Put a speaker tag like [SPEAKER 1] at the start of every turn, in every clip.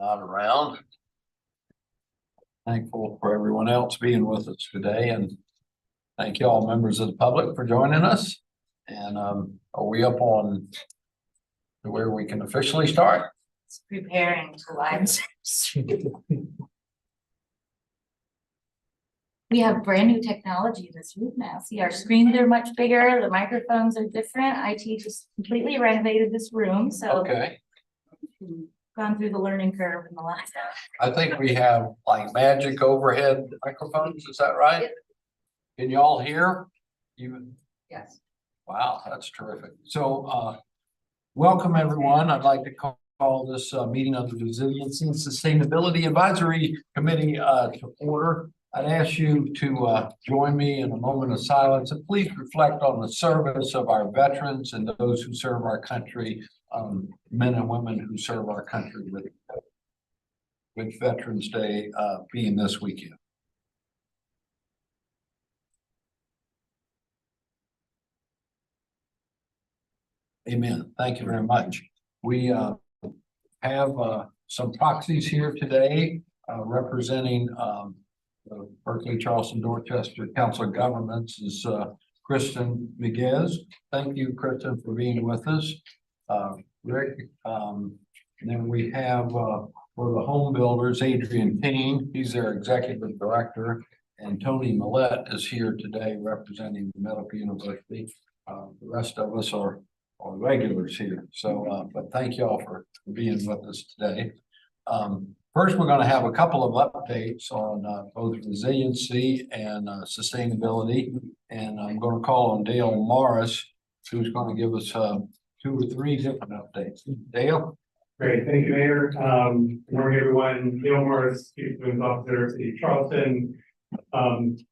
[SPEAKER 1] not around. Thankful for everyone else being with us today, and thank you all members of the public for joining us. And are we up on to where we can officially start?
[SPEAKER 2] It's preparing to live. We have brand new technology this week now. See, our screens are much bigger, the microphones are different. IT just completely renovated this room, so
[SPEAKER 1] Okay,
[SPEAKER 2] gone through the learning curve in the last hour.
[SPEAKER 1] I think we have like magic overhead microphones, is that right? Can you all hear?
[SPEAKER 2] Yes.
[SPEAKER 1] Wow, that's terrific. So welcome everyone. I'd like to call this meeting of the Resiliency and Sustainability Advisory Committee to order. I'd ask you to join me in a moment of silence and please reflect on the service of our veterans and those who serve our country, men and women who serve our country with Veterans Day being this weekend. Amen. Thank you very much. We have some proxies here today representing the Berkeley, Charleston, Dorchester Council of Governments is Kristen Miguez. Thank you, Kristen, for being with us. Rick, and then we have for the home builders, Adrian King, he's their executive director, and Tony Millette is here today representing the Medical University. The rest of us are regulars here. So, but thank you all for being with us today. First, we're going to have a couple of updates on both resiliency and sustainability. And I'm going to call on Dale Morris, who's going to give us 2 or 3 different updates. Dale?
[SPEAKER 3] Great, thank you, Mayor. Good morning, everyone. Dale Morris, Chief Business Officer, City of Charleston.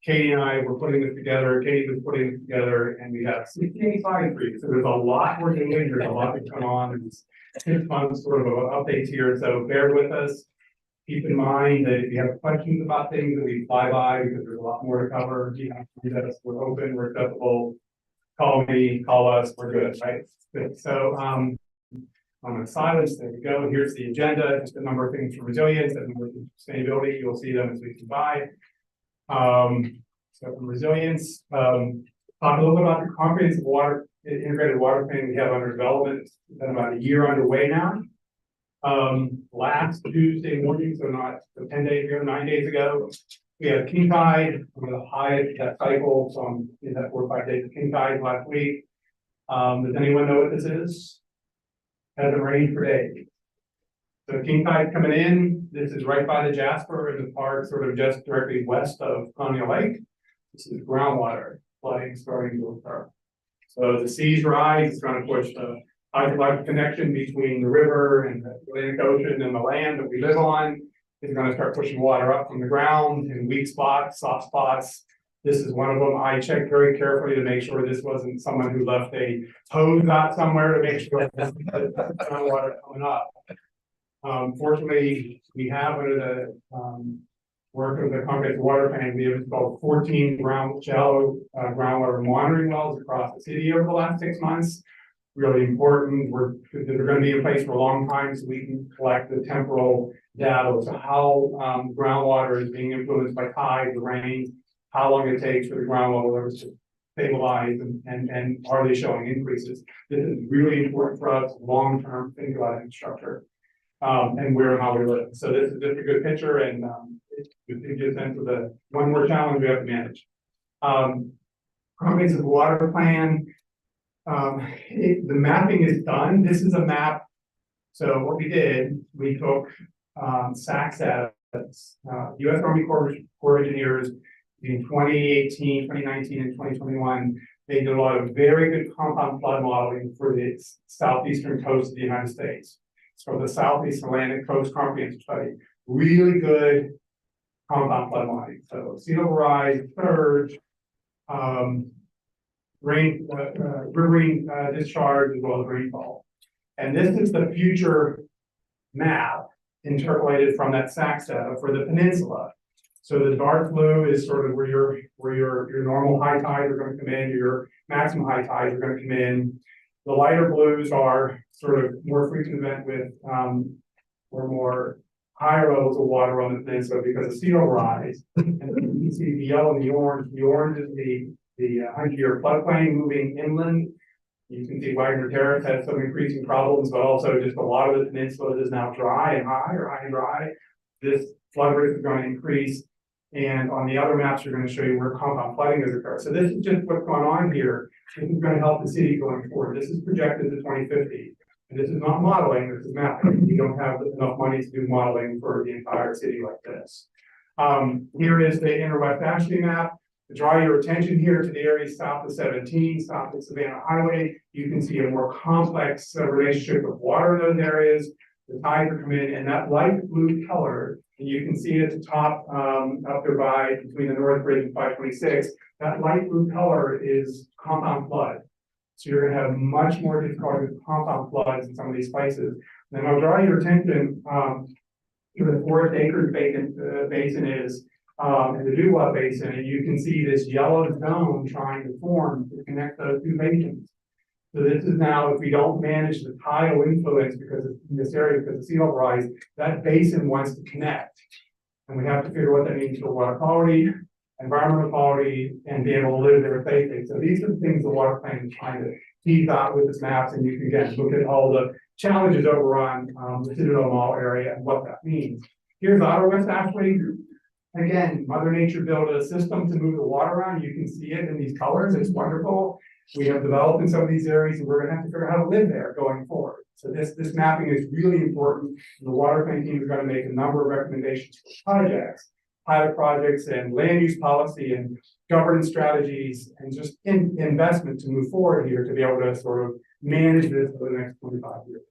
[SPEAKER 3] Katie and I were putting this together. Katie was putting it together, and we have 16 slides for you. So there's a lot we're doing. There's a lot that's going on. There's 6 months sort of updates here. So bear with us. Keep in mind that if you have questions about things that we fly by, because there's a lot more to cover, you have to do that. We're open, we're accessible. Call me, call us, we're good, right? Good. So on the silence, there we go. Here's the agenda, just a number of things for resilience and sustainability. You'll see them as we come by. So from resilience, talk a little bit about the comprehensive integrated water plan we have under development. It's been about a year underway now. Last Tuesday morning, so not 10 days ago, 9 days ago, we had king tide, one of the highest that cycle, so in that 4 or 5 days of king tide last week. Does anyone know what this is? Hasn't rained for days. So king tide coming in, this is right by the Jasper in the park, sort of just directly west of Colonial Lake. This is groundwater flooding starting to occur. So the seas rise, it's going to push the hydrologic connection between the river and the Atlantic Ocean and the land that we live on. Is going to start pushing water up from the ground in weak spots, soft spots. This is one of them. I checked very carefully to make sure this wasn't someone who left a hose out somewhere to make sure that groundwater coming up. Fortunately, we have under the work of the comprehensive water plan, we have installed 14 shallow groundwater monitoring wells across the city over the last 6 months. Really important. They're going to be in place for a long time, so we can collect the temporal data as to how groundwater is being influenced by tide, the rain, how long it takes for the groundwater levels to stabilize, and are they showing increases. This is really important for us long term. Think about infrastructure and where and how we live. So this is just a good picture, and it gives you a sense of the one more challenge we have to manage. Comprehensive water plan. The mapping is done. This is a map. So what we did, we took SACSAT, U.S. Army Corps of Engineers in 2018, 2019, and 2021. They did a lot of very good compound flood modeling for the southeastern coast of the United States. So the Southeast Atlantic Coast Comprehensive Study, really good compound flood modeling. So sea level rise, surge, riverine discharge, as well as rainfall. And this is the future map interpolated from that SAC data for the peninsula. So the dark blue is sort of where your normal high tides are going to come in, your maximum high tides are going to come in. The lighter blues are sort of more frequent event with or more higher levels of water on the peninsula because of sea level rise. And you can see the yellow and the orange. The orange is the 100-year floodplain moving inland. You can see Wagner Terrace has some increasing problems, but also just a lot of the peninsula is now dry and high or high and dry. This flood risk is going to increase. And on the other maps, we're going to show you where compound flooding has occurred. So this is just what's going on here. This is going to help the city going forward. This is projected to 2050. And this is not modeling, this is mapping. We don't have enough money to do modeling for the entire city like this. Here is the Interwest Ashley Map. To draw your attention here to the areas south of 17, south of Savannah Highway, you can see a more complex relationship with water in those areas. The tides are coming in, and that light blue color, and you can see at the top up there by between the North Bridge and 526, that light blue color is compound flood. So you're going to have much more difficulty with compound floods in some of these places. And I'll draw your attention to the Forest Acres basin is and the Woodwell Basin, and you can see this yellow zone trying to form to connect those two basins. So this is now, if we don't manage the tidal influence because of in this area, because of sea level rise, that basin wants to connect. And we have to figure what that means for water quality, environmental quality, and being able to live there safely. So these are the things the water plan is trying to tease out with its maps, and you can again look at all the challenges over on the Citadel Mall area and what that means. Here's Interwest Ashley. Again, Mother Nature built a system to move the water around. You can see it in these colors. It's wonderful. We have developed in some of these areas, and we're going to have to figure out how to live there going forward. So this mapping is really important. The water plan team is going to make a number of recommendations for projects, pilot projects, and land use policy, and governance strategies, and just investment to move forward here to be able to sort of manage this for the next 25 years.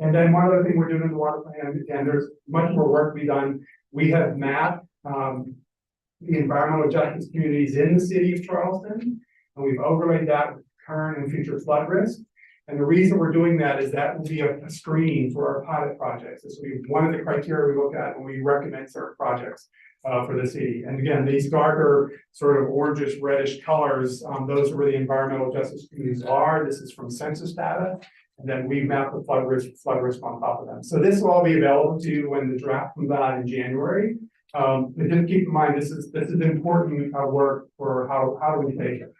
[SPEAKER 3] And then one other thing we're doing in the water plan, again, there's much more work to be done. We have mapped the environmental justice communities in the city of Charleston, and we've overlaid that with current and future flood risk. And the reason we're doing that is that will be a screen for our pilot projects. This will be one of the criteria we look at when we recommend certain projects for the city. And again, these darker sort of orangish reddish colors, those are where the environmental justice communities are. This is from census data. And then we map the flood risk on top of them. So this will all be available to you when the draft comes out in January. But just keep in mind, this is important work for how do we take it.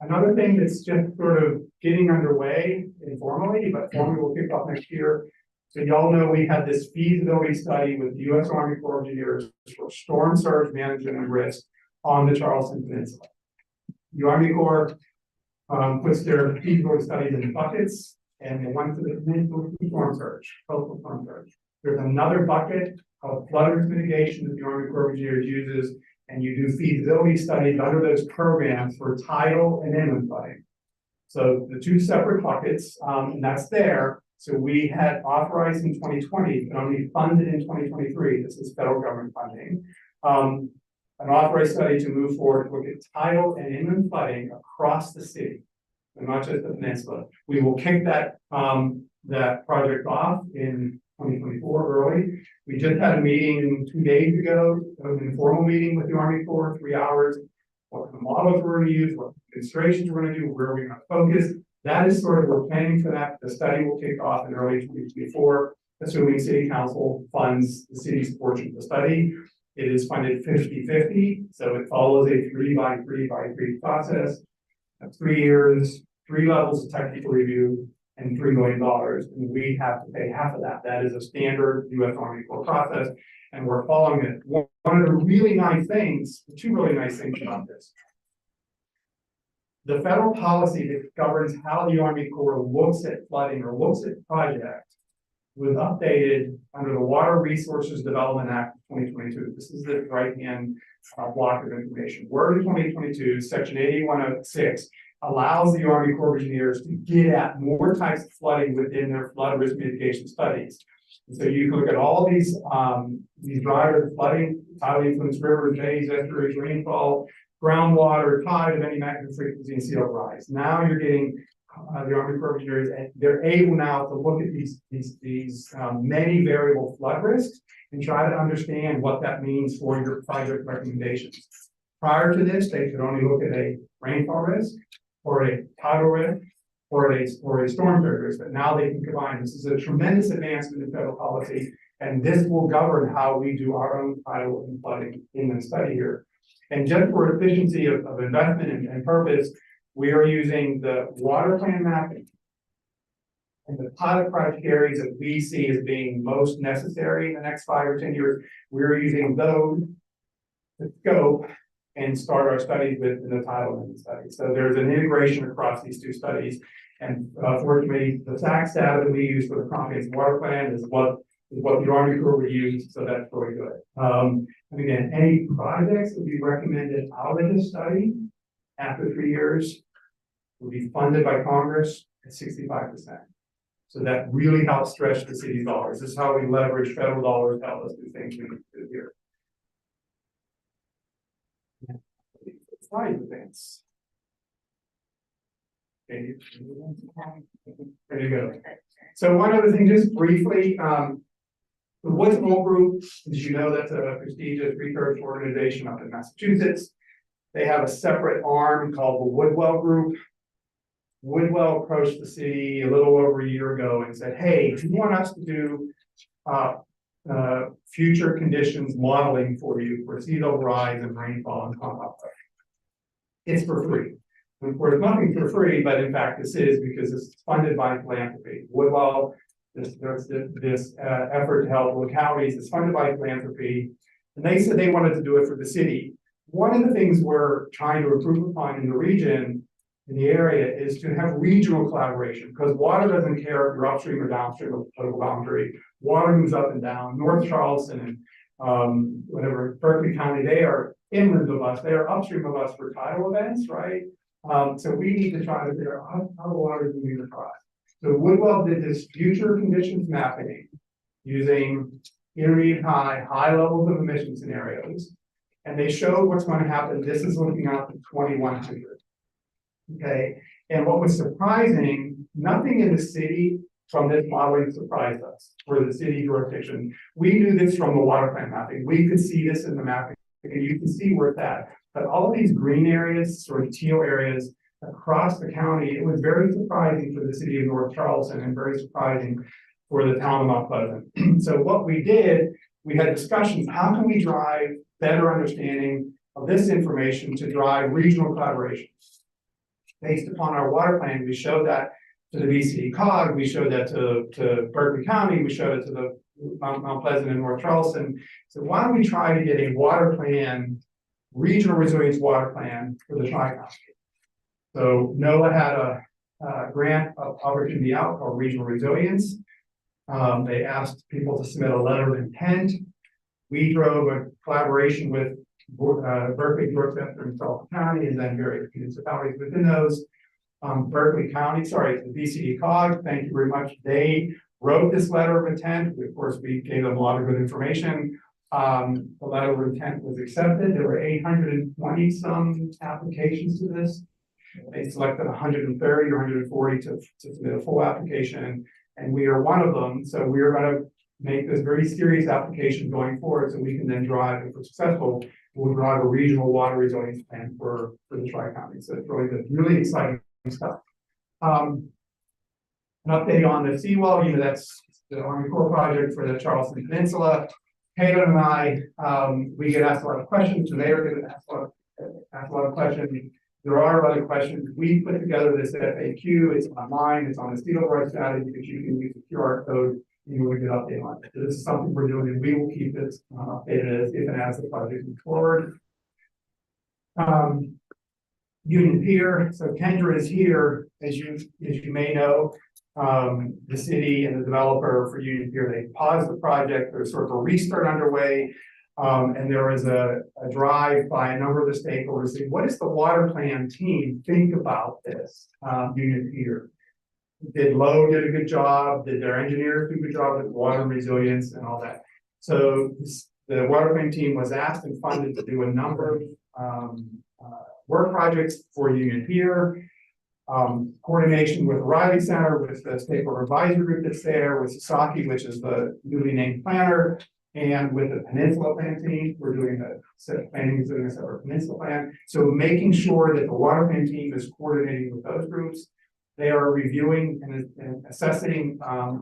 [SPEAKER 3] Another thing that's just sort of getting underway informally, but formally will kick off next year. So y'all know we had this feasibility study with the U.S. Army Corps of Engineers for storm surge management and risk on the Charleston Peninsula. The Army Corps puts their feasibility studies in buckets, and the one for the peninsula storm surge, coastal storm surge. There's another bucket of flood risk mitigation that the Army Corps of Engineers uses, and you do feasibility studies under those programs for tidal and inland flooding. So the two separate buckets, and that's there. So we had authorized in 2020, but only funded in 2023. This is federal government funding. An authorized study to move forward to look at tidal and inland flooding across the city, and not just the peninsula. We will kick that that project off in 2024 early. We just had a meeting 2 days ago, an informal meeting with the Army Corps, 3 hours. What the models we're going to use, what demonstrations we're going to do, where we're going to focus. That is sort of, we're planning for that. The study will kick off in early 2024, assuming City Council funds the city's portion of the study. It is funded 50-50, so it follows a 3x3x3 process. 3 years, 3 levels of technical review, and $3 million. And we have to pay half of that. That is a standard U.S. Army Corps process, and we're following it. One of the really nice things, 2 really nice things about this. The federal policy that governs how the Army Corps looks at flooding or looks at projects was updated under the Water Resources Development Act of 2022. This is the right-hand block of information. Word in 2022, Section 8106, allows the Army Corps of Engineers to get at more types of flooding within their flood risk mitigation studies. And so you can look at all these drivers of flooding, tidal influenced rivers, bays, estuaries, rainfall, groundwater, tide of any magnitude, frequency, and sea level rise. Now you're getting the Army Corps of Engineers, and they're able now to look at these many variable flood risks and try to understand what that means for your project recommendations. Prior to this, they could only look at a rainfall risk or a tidal risk or a storm surge, but now they can combine. This is a tremendous advancement in federal policy, and this will govern how we do our own tidal and flooding in the study here. And just for efficiency of investment and purpose, we are using the water plan mapping and the pilot project areas that we see as being most necessary in the next 5 or 10 years. We're using those to scope and start our studies with in the tidal amendment study. So there's an integration across these two studies. And fortunately, the SACS data that we use for the comprehensive water plan is what the Army Corps would use, so that's really good. And again, any projects that we recommended out of this study after 3 years will be funded by Congress at 65%. So that really helps stretch the city's dollars. This is how we leverage federal dollars to help us do things we need to do here. Slide advance. There you go. So one other thing, just briefly, the Woodwell Group, as you know, that's a prestigious research organization up in Massachusetts. They have a separate arm called the Woodwell Group. Woodwell approached the city a little over a year ago and said, hey, do you want us to do future conditions modeling for you for sea level rise and rainfall and compost? It's for free. And of course, nothing for free, but in fact, this is because it's funded by philanthropy. Woodwell, this effort to help localities is funded by philanthropy. And they said they wanted to do it for the city. One of the things we're trying to improve upon in the region, in the area, is to have regional collaboration, because water doesn't care if you're upstream or downstream of the political boundary. Water moves up and down. North Charleston and whatever, Berkeley County, they are inland of us. They are upstream of us for tidal events, right? So we need to try to figure out how the water is moving across. So Woodwell did this future conditions mapping using intermediate high levels of emission scenarios. And they showed what's going to happen. This is looking out to 2100. Okay. And what was surprising, nothing in the city from this modeling surprised us for the city jurisdiction. We knew this from the water plan mapping. We could see this in the mapping, and you can see where it's at. But all of these green areas, sort of teal areas across the county, it was very surprising for the city of North Charleston and very surprising for the town of Mount Pleasant. So what we did, we had discussions, how can we drive better understanding of this information to drive regional collaboration? Based upon our water plan, we showed that to the BCE COG, we showed that to Berkeley County, we showed it to the Mount Pleasant and North Charleston. So why don't we try to get a water plan, regional resilience water plan for the Tri-County? So NOAA had a grant opportunity out called Regional Resilience. They asked people to submit a letter of intent. We drove a collaboration with Berkeley, Dorchester, and Charleston County, and then various municipalities within those. Berkeley County, sorry, the BCE COG, thank you very much. They wrote this letter of intent. Of course, we gave them a lot of good information. The letter of intent was accepted. There were 820 some applications to this. They selected 130 or 140 to submit a full application, and we are one of them. So we are going to make this very serious application going forward, so we can then drive, if we're successful, we'll drive a regional water resilience plan for the Tri-County. So it's really good, really exciting stuff. An update on the Seawall, that's the Army Corps project for the Charleston Peninsula. Taylor and I, we get asked a lot of questions, and they are going to ask a lot of questions. There are other questions. We put together this FAQ. It's online. It's on the Sea Level Rise strategy, but you can use the QR code and you will get an update on it. So this is something we're doing, and we will keep this updated as if and as the project moves forward. Union Pier. So Kendra is here, as you may know. The city and the developer for Union Pier, they paused the project. There's sort of a restart underway. And there was a drive by a number of the stakeholders saying, what does the water plan team think about this Union Pier? Did Lowe did a good job? Did their engineers do a good job with water resilience and all that? So the water plan team was asked and funded to do a number of work projects for Union Pier. Coordination with Riley Center, with the stakeholder advisory group that's there, with Sasaki, which is the newly named planner, and with the Peninsula Plan team. We're doing planning is doing a separate Peninsula Plan. So making sure that the water plan team is coordinating with those groups. They are reviewing and assessing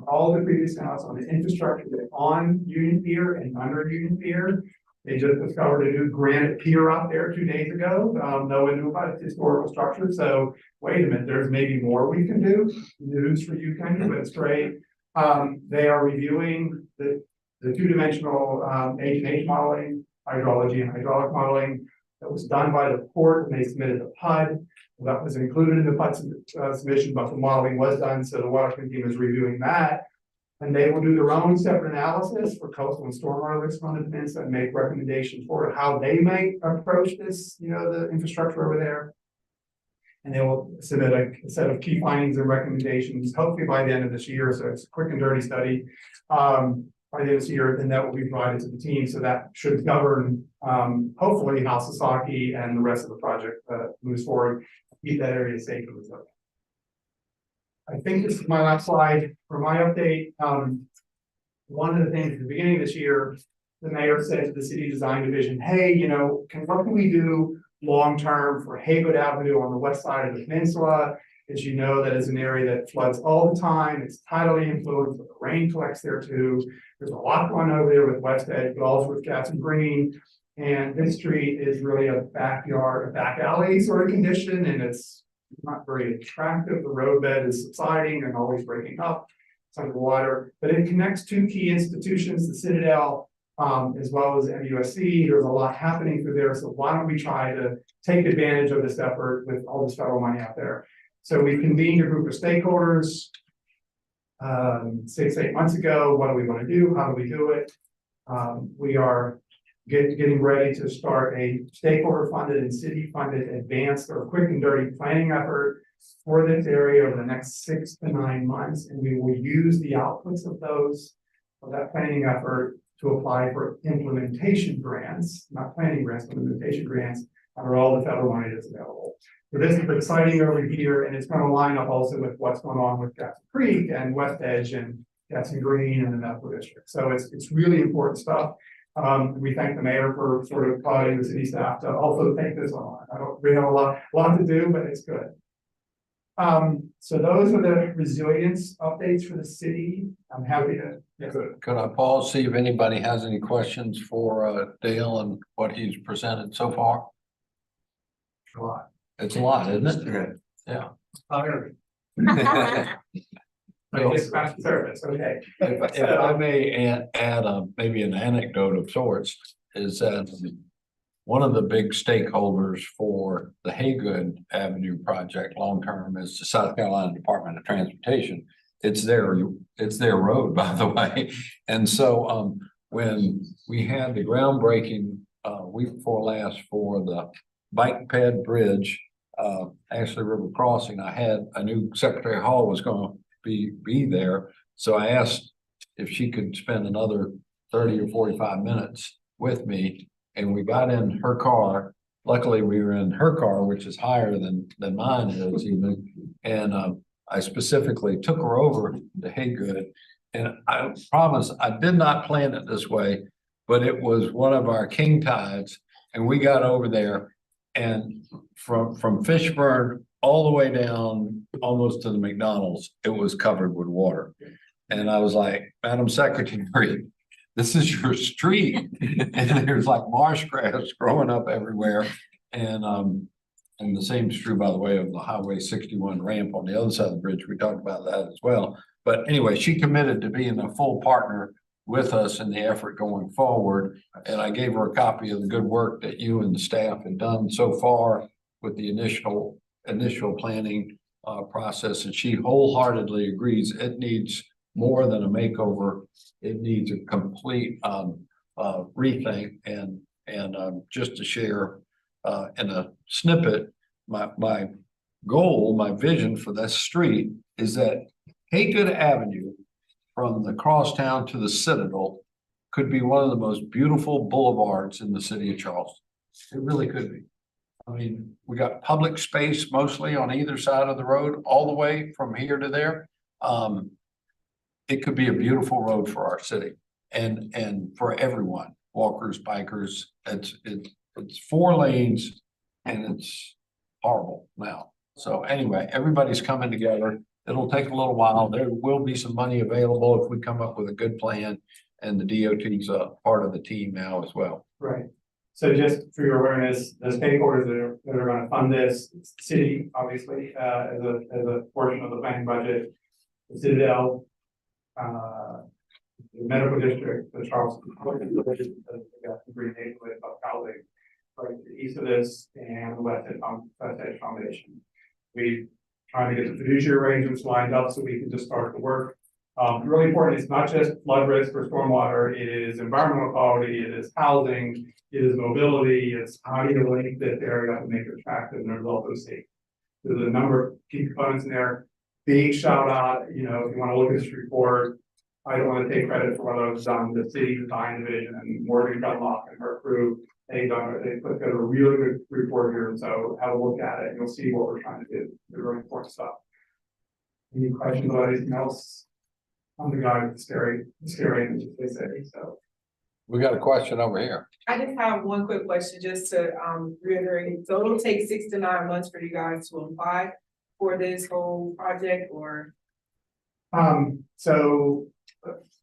[SPEAKER 3] all the previous analysis on the infrastructure on Union Pier and under Union Pier. They just discovered a new granite pier out there 2 days ago. No one knew about its historical structure. So wait a minute, there's maybe more we can do. News for you, Kenny, but it's great. They are reviewing the two-dimensional H&H modeling, hydrology and hydraulic modeling that was done by the port when they submitted the PUD. That was included in the PUD submission, but the modeling was done, so the water team is reviewing that. And they will do their own separate analysis for coastal and stormwater risk management and make recommendations for how they might approach this, the infrastructure over there. And they will submit a set of key findings and recommendations, hopefully by the end of this year. So it's a quick and dirty study. By the end of this year, then that will be provided to the team. So that should govern, hopefully, how Sasaki and the rest of the project moves forward, keep that area safe and resilient. I think this is my last slide for my update. One of the things at the beginning of this year, the mayor said to the city design division, hey, what can we do long-term for Haygood Avenue on the west side of the peninsula? As you know, that is an area that floods all the time. It's tidally influenced, but the rain collects there too. There's a lot going over there with West Edge, but also with Gadsden Green. And this street is really a backyard, a back alley sort of condition, and it's not very attractive. The roadbed is subsiding and always breaking up. It's underwater, but it connects two key institutions, the Citadel, as well as MUSC. There's a lot happening through there. So why don't we try to take advantage of this effort with all this federal money out there? So we convened a group of stakeholders 6-8 months ago. What do we want to do? How do we do it? We are getting ready to start a stakeholder funded and city funded advanced or quick and dirty planning effort for this area over the next 6 to 9 months. And we will use the outputs of that planning effort to apply for implementation grants, not planning grants, but implementation grants under all the federal money that's available. So this is exciting over here, and it's going to line up also with what's going on with Gadsden Creek and West Edge and Gadsden Green and the medical district. So it's really important stuff. We thank the mayor for sort of prodding the city staff to also take this on. We have a lot to do, but it's good. So those are the resilience updates for the city. I'm happy to. Yes.
[SPEAKER 1] Could I pause, see if anybody has any questions for Dale and what he's presented so far?
[SPEAKER 3] A lot.
[SPEAKER 1] It's a lot, isn't it? Yeah.
[SPEAKER 3] Service. Okay.
[SPEAKER 1] If I may add maybe an anecdote of sorts, is that one of the big stakeholders for the Haygood Avenue project long-term is the South Carolina Department of Transportation. It's their road, by the way. And so when we had the groundbreaking week before last for the bike ped bridge, Ashley River Crossing, I knew Secretary Hall was going to be there. So I asked if she could spend another 30 or 45 minutes with me, and we got in her car. Luckily we were in her car, which is higher than mine is even. And I specifically took her over to Haygood, and I promise I did not plan it this way, but it was one of our king tides. And we got over there, and from Fishburne all the way down almost to the McDonald's, it was covered with water. And I was like, Madam Secretary, this is your street. And there's like marsh grass growing up everywhere. And the same is true, by the way, of the Highway 61 ramp on the other side of the bridge. We talked about that as well. But anyway, she committed to being a full partner with us in the effort going forward. And I gave her a copy of the good work that you and the staff have done so far with the initial planning process. And she wholeheartedly agrees it needs more than a makeover. It needs a complete rethink. And just to share in a snippet, my goal, my vision for this street is that Haygood Avenue from the crosstown to the Citadel could be one of the most beautiful boulevards in the city of Charleston. It really could be. I mean, we got public space mostly on either side of the road, all the way from here to there. It could be a beautiful road for our city and for everyone, walkers, bikers. It's 4 lanes and it's horrible now. So anyway, everybody's coming together. It'll take a little while. There will be some money available if we come up with a good plan. And the DOT's a part of the team now as well.
[SPEAKER 3] Right. So just for your awareness, the stakeholders that are gonna fund this, it's the city, obviously, as a portion of the planning budget, the Citadel, the medical district, the Charleston, the Green neighborhood of housing, right to the east of this, and the West Edge Foundation. We trying to get the fiduciary arrangements lined up so we can just start the work. Really important, it's not just flood risk or stormwater, it is environmental quality, it is housing, it is mobility, it's how do you link this area to make it attractive and result of safe. There's a number of key components in there. Big shout out, you know, if you want to look at this report, I don't want to take credit for what I was done, the city design division and Morgan Dunlop and her crew, they put together a really good report here, so have a look at it, you'll see what we're trying to do, the really important stuff. Any questions about anything else? I'm the guy with the scary image, as they say, so.
[SPEAKER 1] We got a question over here.
[SPEAKER 4] I just have one quick question, just to reiterate. So it'll take 6 to 9 months for you guys to apply for this whole project, or?
[SPEAKER 3] So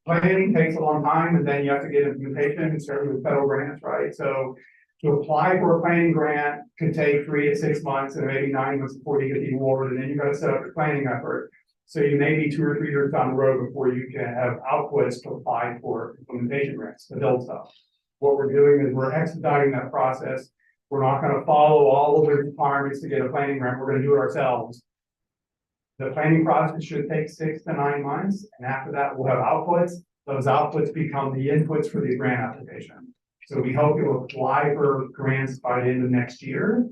[SPEAKER 3] planning takes a long time, and then you have to get implementation and start with federal grants, right? So to apply for a planning grant could take 3 to 6 months and maybe 9 months before you get the award, and then you got to set up your planning effort. So you may be 2 or 3 years down the road before you can have outputs to apply for implementation grants to build stuff. What we're doing is we're expediting that process. We're not going to follow all of the requirements to get a planning grant. We're going to do it ourselves. The planning process should take 6 to 9 months, and after that, we'll have outputs. Those outputs become the inputs for the grant application. So we hope you'll apply for grants by the end of next year.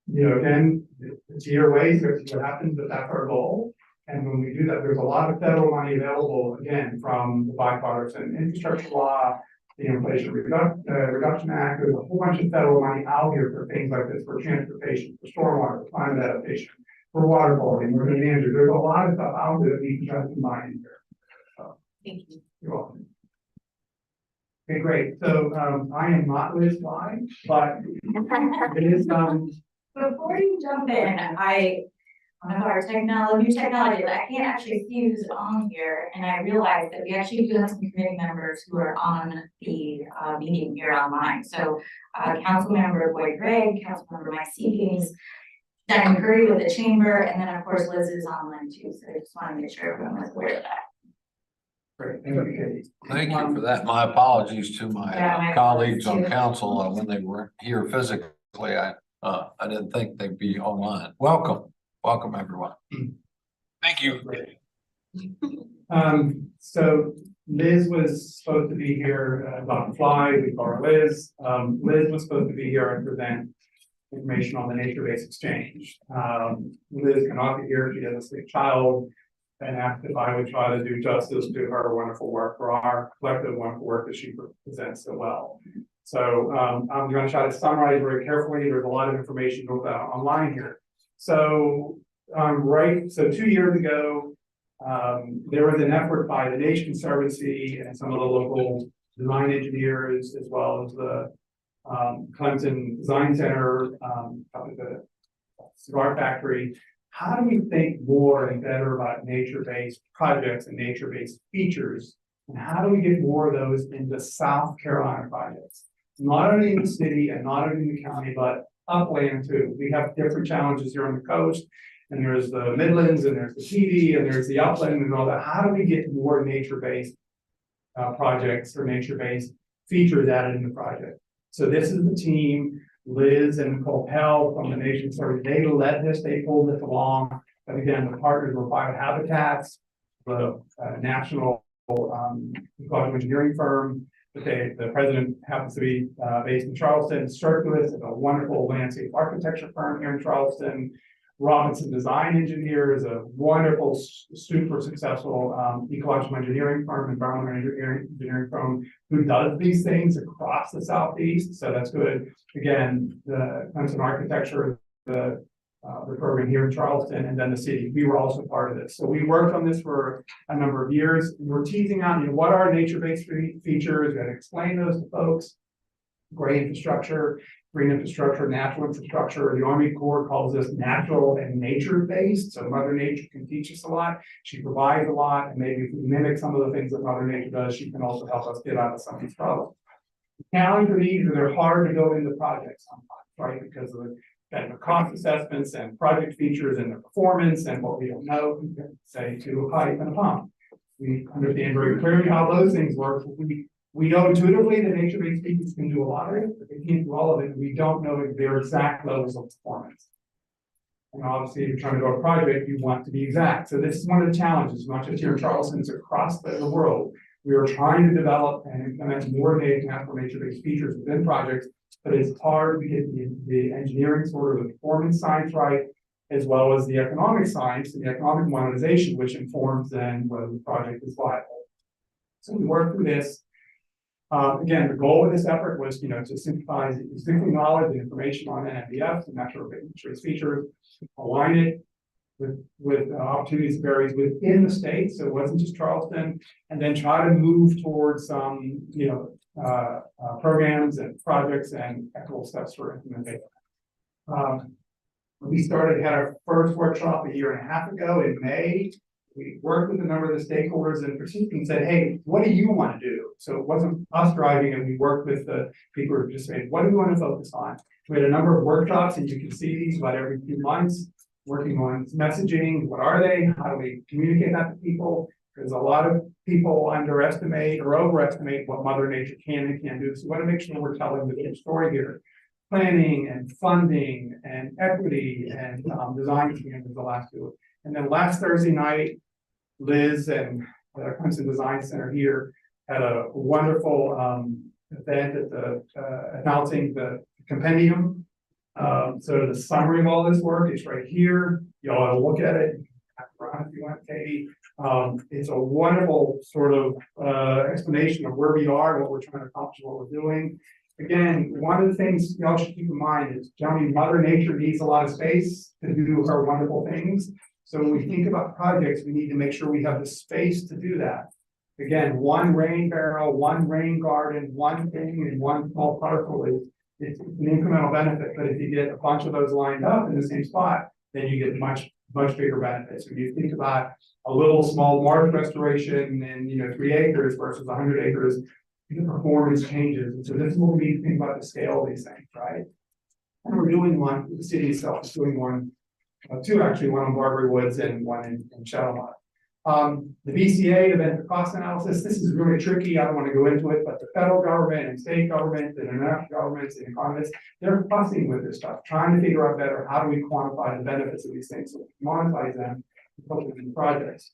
[SPEAKER 3] You know, again, it's year away, so what happens, but that's our goal. And when we do that, there's a lot of federal money available, again, from the bipartisan infrastructure law, the Inflation Reduction Act. There's a whole bunch of federal money out here for things like this, for transportation, for stormwater, for climate adaptation, for water quality, and marine energy. There's a lot of stuff out there that we can try to combine in here. So,
[SPEAKER 4] Thank you.
[SPEAKER 3] you're welcome. Okay, great. So I am not Liz Fly, but it is
[SPEAKER 2] Before you jump in, one of our new technology that I can't actually use on here, and I realized that we actually do have some committee members who are on the meeting here online. So Councilmember Boyd Gregg, Councilmember Mike Seekings, Diane Curry with the chamber, and then of course Liz is online too. So I just want to make sure everyone was aware of that.
[SPEAKER 3] great. Thank you, Katie.
[SPEAKER 1] Thank you for that. My apologies to my
[SPEAKER 2] My
[SPEAKER 1] colleagues on
[SPEAKER 2] too.
[SPEAKER 1] council when they were here physically. I didn't think they'd be online. Welcome, everyone. Thank you.
[SPEAKER 3] So Liz was supposed to be here, Dr. Fly, we call her Liz. Liz was supposed to be here and present information on the nature-based exchange. Liz cannot be here, she has a sick child, and asked if I would try to do justice to her wonderful work, for our collective wonderful work that she presents so well. So I'm going to try to summarize very carefully. There's a lot of information online here. So, so 2 years ago, there was an effort by the Nation Conservancy and some of the local design engineers, as well as the Clemson Design Center, the cigar factory. How do we think more and better about nature-based projects and nature-based features? And how do we get more of those into South Carolina projects? Not only in the city and not only in the county, but upland too. We have different challenges here on the coast, and there's the Midlands, and there's the TV, and there's the upland and all that. How do we get more nature-based projects or nature-based features added in the project? So this is the team, Liz and Nicole Pell from the Nation Service. They led this, they pulled this along. And again, the partners were Biohabitats, the national ecological engineering firm. The president happens to be based in Charleston. Circulus is a wonderful landscape architecture firm here in Charleston. Robinson Design Engineer is a wonderful, super successful ecological engineering firm, environmental engineering firm who does these things across the Southeast. So that's good. Again, the Clemson Architecture, the program here in Charleston, and then the city. We were also part of this. So we worked on this for a number of years. And we're teasing out, what are nature-based features? We got to explain those to folks. Great infrastructure. green infrastructure, natural infrastructure. The Army Corps calls this natural and nature-based, so Mother Nature can teach us a lot. She provides a lot, and maybe if we mimic some of the things that Mother Nature does, she can also help us get out of some of these problems. The challenge of these is they're hard to go into projects sometimes, right? Because of the kind of cost assessments and project features and the performance and what we don't know, say to a pipe and a pump. We understand very clearly how those things work. We know intuitively that nature-based species can do a lot of it, but they can't do all of it. We don't know their exact levels of performance. And obviously, if you're trying to do a project, you want to be exact. So this is one of the challenges, not just here in Charleston, it's across the world. We are trying to develop and implement more natural nature-based features within projects, but it's hard to get the engineering sort of the performance science right, as well as the economic science and the economic monetization, which informs then whether the project is viable. So we work through this. Again, the goal of this effort was, to simplify existing knowledge and information on NMBF and natural nature-based features, align it with opportunities that varies within the state, so it wasn't just Charleston, and then try to move towards some, programs and projects and equitable steps for implementation. We had our first workshop a year and a half ago in May. We worked with a number of the stakeholders and participants and said, hey, what do you want to do? So it wasn't us driving, and we worked with the people who were just saying, what do we want to focus on? We had a number of workshops, and you can see these about every few months, working on messaging. What are they? How do we communicate that to people? Because a lot of people underestimate or overestimate what Mother Nature can and can't do. So we want to make sure we're telling the true story here. Planning and funding and equity and design standards, the last two. And then last Thursday night, Liz and the Clemson Design Center here had a wonderful event at the announcing the compendium. So the summary of all this work is right here. You all ought to look at it. If you want, Katie. It's a wonderful sort of explanation of where we are, what we're trying to accomplish, what we're doing. Again, one of the things y'all should keep in mind is, Mother Nature needs a lot of space to do her wonderful things. So when we think about projects, we need to make sure we have the space to do that. Again, one rain barrel, one rain garden, one thing in one small parcel it's an incremental benefit. But if you get a bunch of those lined up in the same spot, then you get much bigger benefits. When you think about a little small marsh restoration and 3 acres versus 100 acres, the performance changes. And so this is what we need to think about the scale of these things, right? And we're doing one, the city itself is doing one. Two actually, one on Barbary Woods and one in Charlotte. The BCA, the benefit cost analysis, this is really tricky. I don't want to go into it, but the federal government and state government and international governments and economists, they're fussing with this stuff, trying to figure out better how do we quantify the benefits of these things so we can monetize them and put them in projects.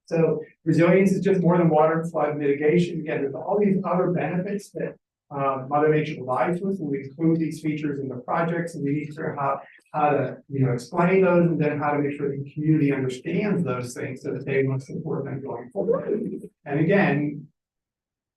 [SPEAKER 3] So resilience is just more than water and flood mitigation. Again, there's all these other benefits that Mother Nature provides to us, and we include these features in the projects, and we need to figure out how to explain those, and then how to make sure the community understands those things so that they want to support them going forward. And again,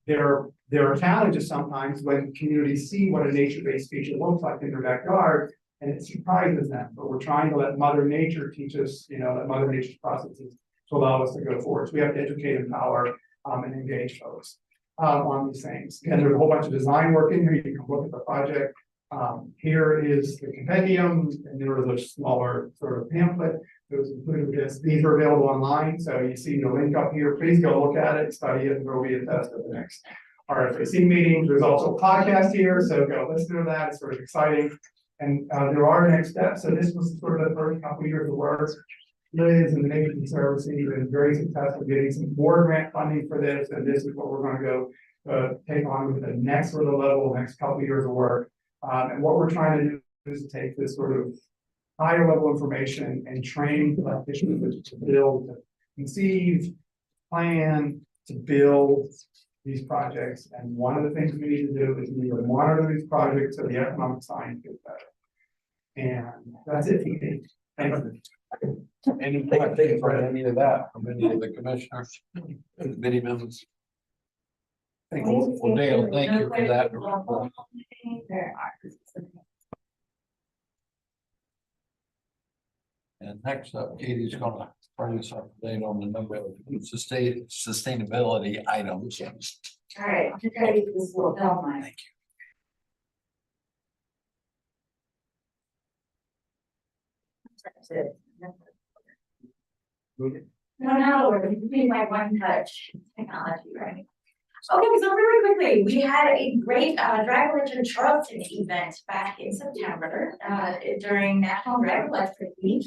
[SPEAKER 3] there are challenges sometimes when communities see what a nature-based feature looks like in their backyard, and it surprises them. But we're trying to let Mother Nature teach us, let Mother Nature's processes to allow us to go forward. So we have to educate, empower, and engage folks on these things. And there's a whole bunch of design work in here. You can look at the project. Here is the compendium, and there was a smaller sort of pamphlet that was included with this. These are available online, so you see the link up here. Please go look at it, study it, and there will be a test at the next RFAC meeting. There's also a podcast here, so go listen to that. It's sort of exciting. And there are next steps. So this was sort of the first couple of years of work. Liz and the Nature Conservancy have been very successful getting some more grant funding for this, and this is what we're going to go take on with the next sort of level, next couple of years of work. And what we're trying to do is to take this sort of higher level information and train practitioners to build, to conceive, plan, to build these projects. And one of the things we need to do is we need to monitor these projects so the economic science gets better. And that's it for me. Thank you.
[SPEAKER 1] Any questions for any of that from any of the commissioners, committee members? Well, Dale, thank you for that. And next up, Katie's gonna bring us up to date on the number of sustainability items.
[SPEAKER 2] All right, I'm just gonna use this little film line.
[SPEAKER 1] Thank
[SPEAKER 2] No, we're doing my one touch technology, right? Okay, so really quickly, we had a great Drive Electric Charleston event back in September during National Drive Electric Week.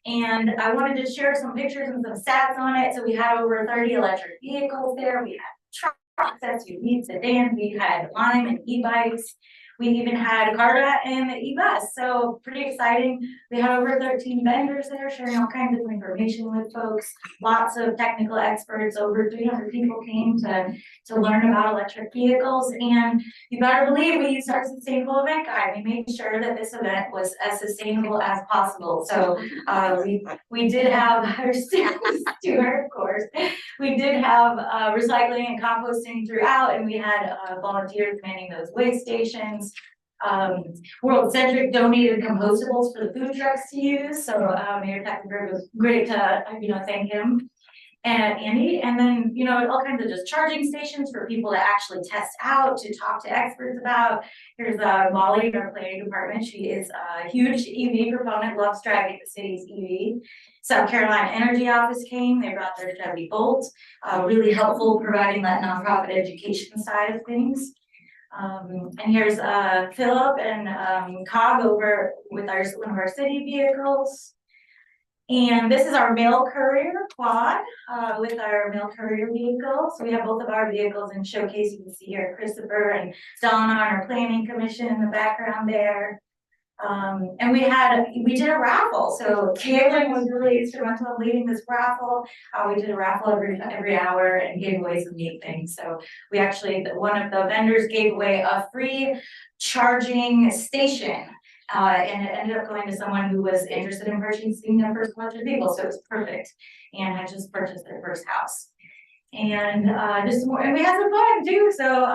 [SPEAKER 2] And I wanted to share some pictures and some stats on it. So we had over 30 electric vehicles there. We had trucks, SUVs, sedans, we had Lime and e-bikes. We even had Carta and the e-bus, so pretty exciting. We had over 13 vendors there sharing all kinds of information with folks. Lots of technical experts, over 300 people came to learn about electric vehicles. And you better believe we used our sustainable event guide. We made sure that this event was as sustainable as possible. So we did have our students, of course. We did have recycling and composting throughout, and we had volunteers manning those waste stations. World Centric donated compostables for the food trucks to use. So Mayor Tackenberg was great to thank him and Andy. And then all kinds of just charging stations for people to actually test out, to talk to experts about. Here's Molly in our planning department. She is a huge EV proponent, loves driving the city's EV. South Carolina Energy Office came, they brought their Chevy Bolt, really helpful providing that nonprofit education side of things. And here's Philip and Cog over with one of our city vehicles. And this is our mail courier quad with our mail courier vehicle. So we have both of our vehicles in showcase. You can see here Christopher and Donna on our planning commission in the background there. And we did a raffle. So Kaylin was really instrumental in leading this raffle. We did a raffle every hour and gave away some neat things. So we actually, one of the vendors gave away a free charging station. And it ended up going to someone who was interested in purchasing their first electric vehicle. So it was perfect. And had just purchased their first house. And just more, and we had some fun too. So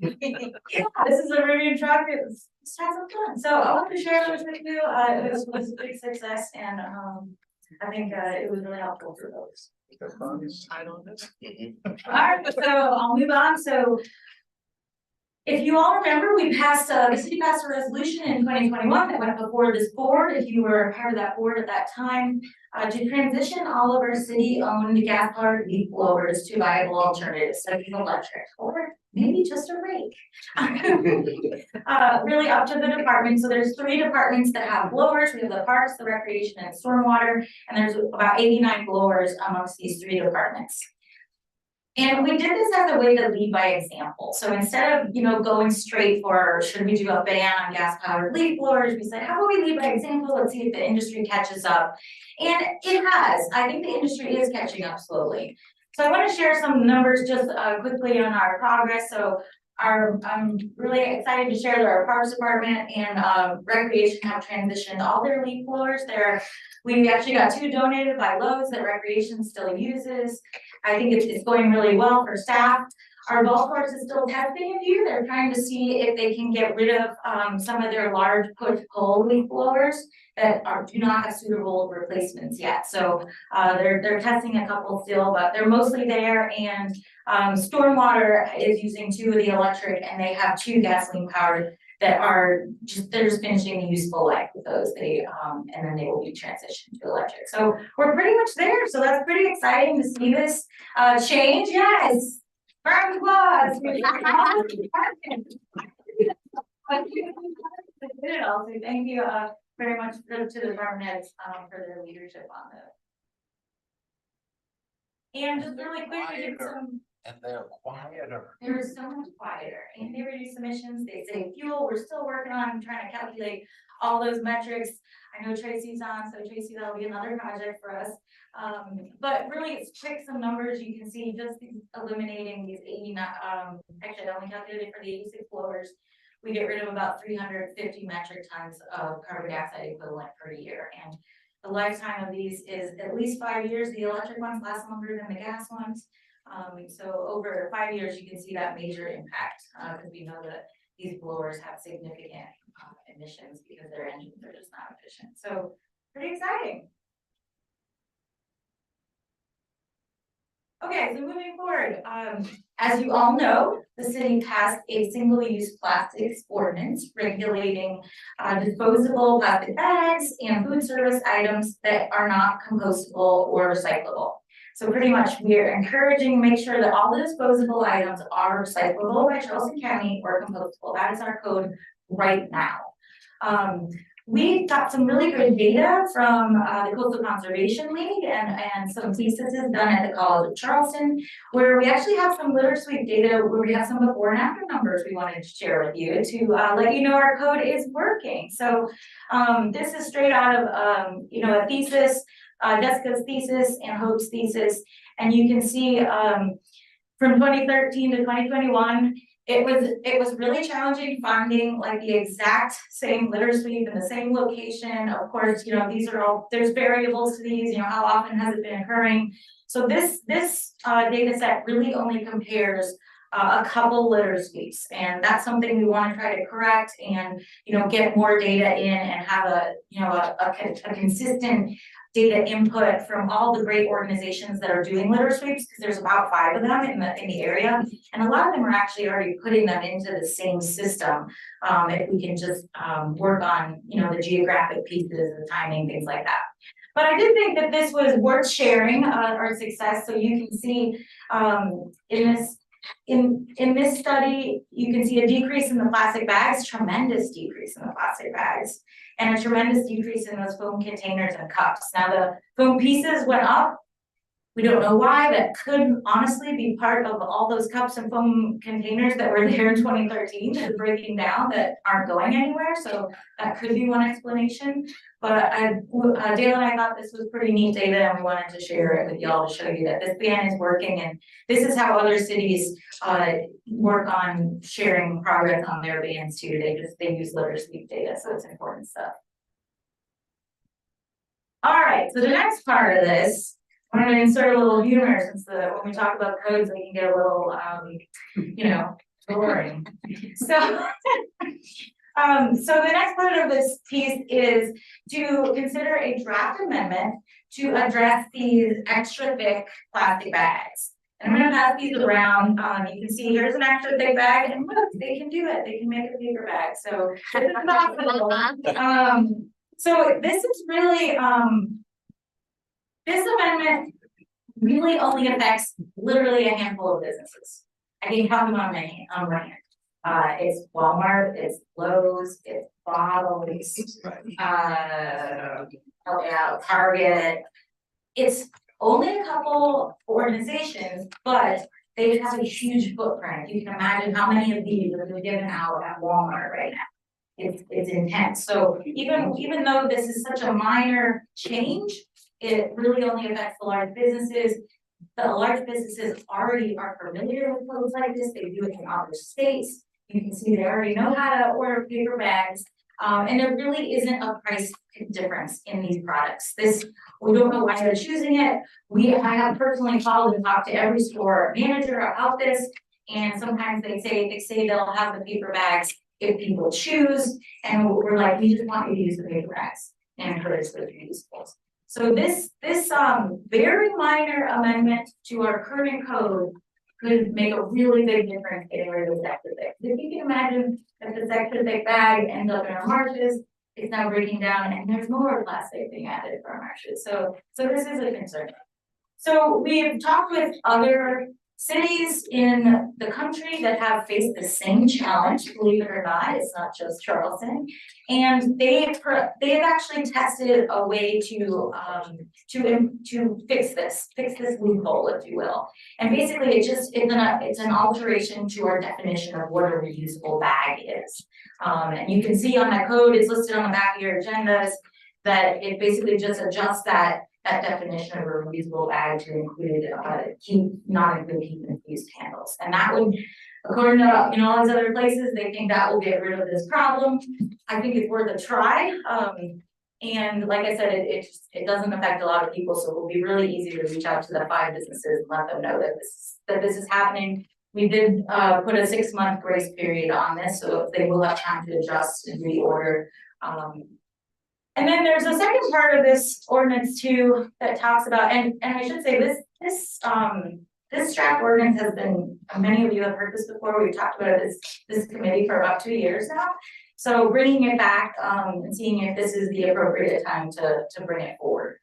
[SPEAKER 2] yeah, this is a Rivian truck. Just had some fun. So I want to share those with you. It was a big success, and I think it was really helpful for those. All right, so I'll move on. So if you all remember, we passed the city passed a resolution in 2021 that went before this board. If you were part of that board at that time, to transition all of our city-owned gas-powered leaf blowers to viable alternatives, such as electric, or maybe just a rake. Really up to the department. So there's 3 departments that have blowers. We have the parks, the recreation, and stormwater, and there's about 89 blowers amongst these 3 departments. And we did this as a way to lead by example. So instead of, going straight for, should we do a ban on gas-powered leaf blowers, we said, how about we lead by example? Let's see if the industry catches up. And it has. I think the industry is catching up slowly. So I want to share some numbers just quickly on our progress. So I'm really excited to share that our Parks Department and Recreation have transitioned all their leaf blowers. We actually got 2 donated by Lowe's that Recreation still uses. I think it's going really well for staff. Our golf course is still testing a few. They're trying to see if they can get rid of some of their large push-pull leaf blowers that do not have suitable replacements yet. So they're testing a couple still, but they're mostly there. And Stormwater is using 2 of the electric, and they have 2 gasoline powered that they're just finishing the useful life with those. And then they will be transitioned to electric. So we're pretty much there. So that's pretty exciting to see this change. Yes. Round of applause. Thank you very much to the department heads for their leadership on this. And just really quick, we did some.
[SPEAKER 1] And they're quieter.
[SPEAKER 2] They're so much quieter, and they reduce emissions. They save fuel. We're still working on trying to calculate all those metrics. I know Tracy's on, so Tracy, that'll be another project for us. But really, it's quick, some numbers you can see, just eliminating these 89, actually I only calculated for the 86 blowers. We get rid of about 350 metric tons of carbon dioxide equivalent per year. And the lifetime of these is at least 5 years. The electric ones last longer than the gas ones. So over 5 years, you can see that major impact, because we know that these blowers have significant emissions because their engines are just not efficient. So pretty exciting. Okay, so moving forward, as you all know, the city passed a single-use plastics ordinance regulating disposable plastic bags and food service items that are not compostable or recyclable. So pretty much we are encouraging, make sure that all the disposable items are recyclable by Charleston County or compostable. That is our code right now. We got some really good data from the Coastal Conservation League and some theses done at the College of Charleston, where we actually have some litter sweep data where we have some before and after numbers we wanted to share with you to let you know our code is working. So this is straight out of a thesis, Jessica's thesis and Hope's thesis, and you can see from 2013 to 2021. It was really challenging finding like the exact same litter sweep in the same location. Of course, these are all, there's variables to these, how often has it been occurring. So this data set really only compares a couple litter sweeps, and that's something we want to try to correct and get more data in and have a consistent data input from all the great organizations that are doing litter sweeps, because there's about 5 of them in the area, and a lot of them are actually already putting them into the same system. If we can just work on the geographic pieces, the timing, things like that. But I did think that this was worth sharing our success. So you can see in this study, you can see a decrease in the plastic bags, tremendous decrease in the plastic bags, and a tremendous decrease in those foam containers and cups. Now the foam pieces went up. We don't know why. That could honestly be part of all those cups and foam containers that were there in 2013 that are breaking down that aren't going anywhere. So that could be one explanation. But Dale and I thought this was pretty neat data, and we wanted to share it with y'all to show you that this ban is working, and this is how other cities work on sharing progress on their bans too. They use litter sweep data, so it's important stuff. All right, so the next part of this, I'm going to insert a little humor since when we talk about codes, they can get a little, boring. So, so the next part of this piece is to consider a draft amendment to address these extra thick plastic bags. And I'm going to pass these around. You can see here's an extra thick bag, and look, they can do it. They can make a paper bag. So this is possible. So this is really this amendment really only affects literally a handful of businesses. I can count them on one hand. It's Walmart, it's Lowe's, it's Bottles, Target. It's only a couple organizations, but they have a huge footprint. You can imagine how many of these are given out at Walmart right now. It's intense. So even though this is such a minor change, it really only affects the large businesses. The large businesses already are familiar with codes like this. They do it in other states. You can see they already know how to order paper bags. And there really isn't a price difference in these products. We don't know why they're choosing it. I have personally called and talked to every store manager about this, and sometimes they say they'll have the paper bags if people choose, and we're like, we just want you to use the paper bags and encourage those reusable. So this very minor amendment to our current code could make a really big difference getting rid of this extra thick. If you can imagine if this extra thick bag ends up in our marshes, it's now breaking down and there's more plastic being added to our marshes. So this is a concern. So we've talked with other cities in the country that have faced the same challenge, believe it or not. It's not just Charleston, and they've actually tested a way to fix this loophole, if you will. And basically, it's an alteration to our definition of what a reusable bag is. And you can see on that code, it's listed on the back of your agendas, that it basically just adjusts that definition of a reusable bag to include not include heat and infused candles. And that would, according to all these other places, they think that will get rid of this problem. I think it's worth a try. And like I said, it doesn't affect a lot of people, so it will be really easy to reach out to the 5 businesses and let them know that this is happening. We did put a 6-month grace period on this, so they will have time to adjust and reorder. And then there's a second part of this ordinance too that talks about, and I should say this This draft ordinance has been, many of you have heard this before, we've talked about this committee for about 2 years now. So bringing it back, and seeing if this is the appropriate time to bring it forward.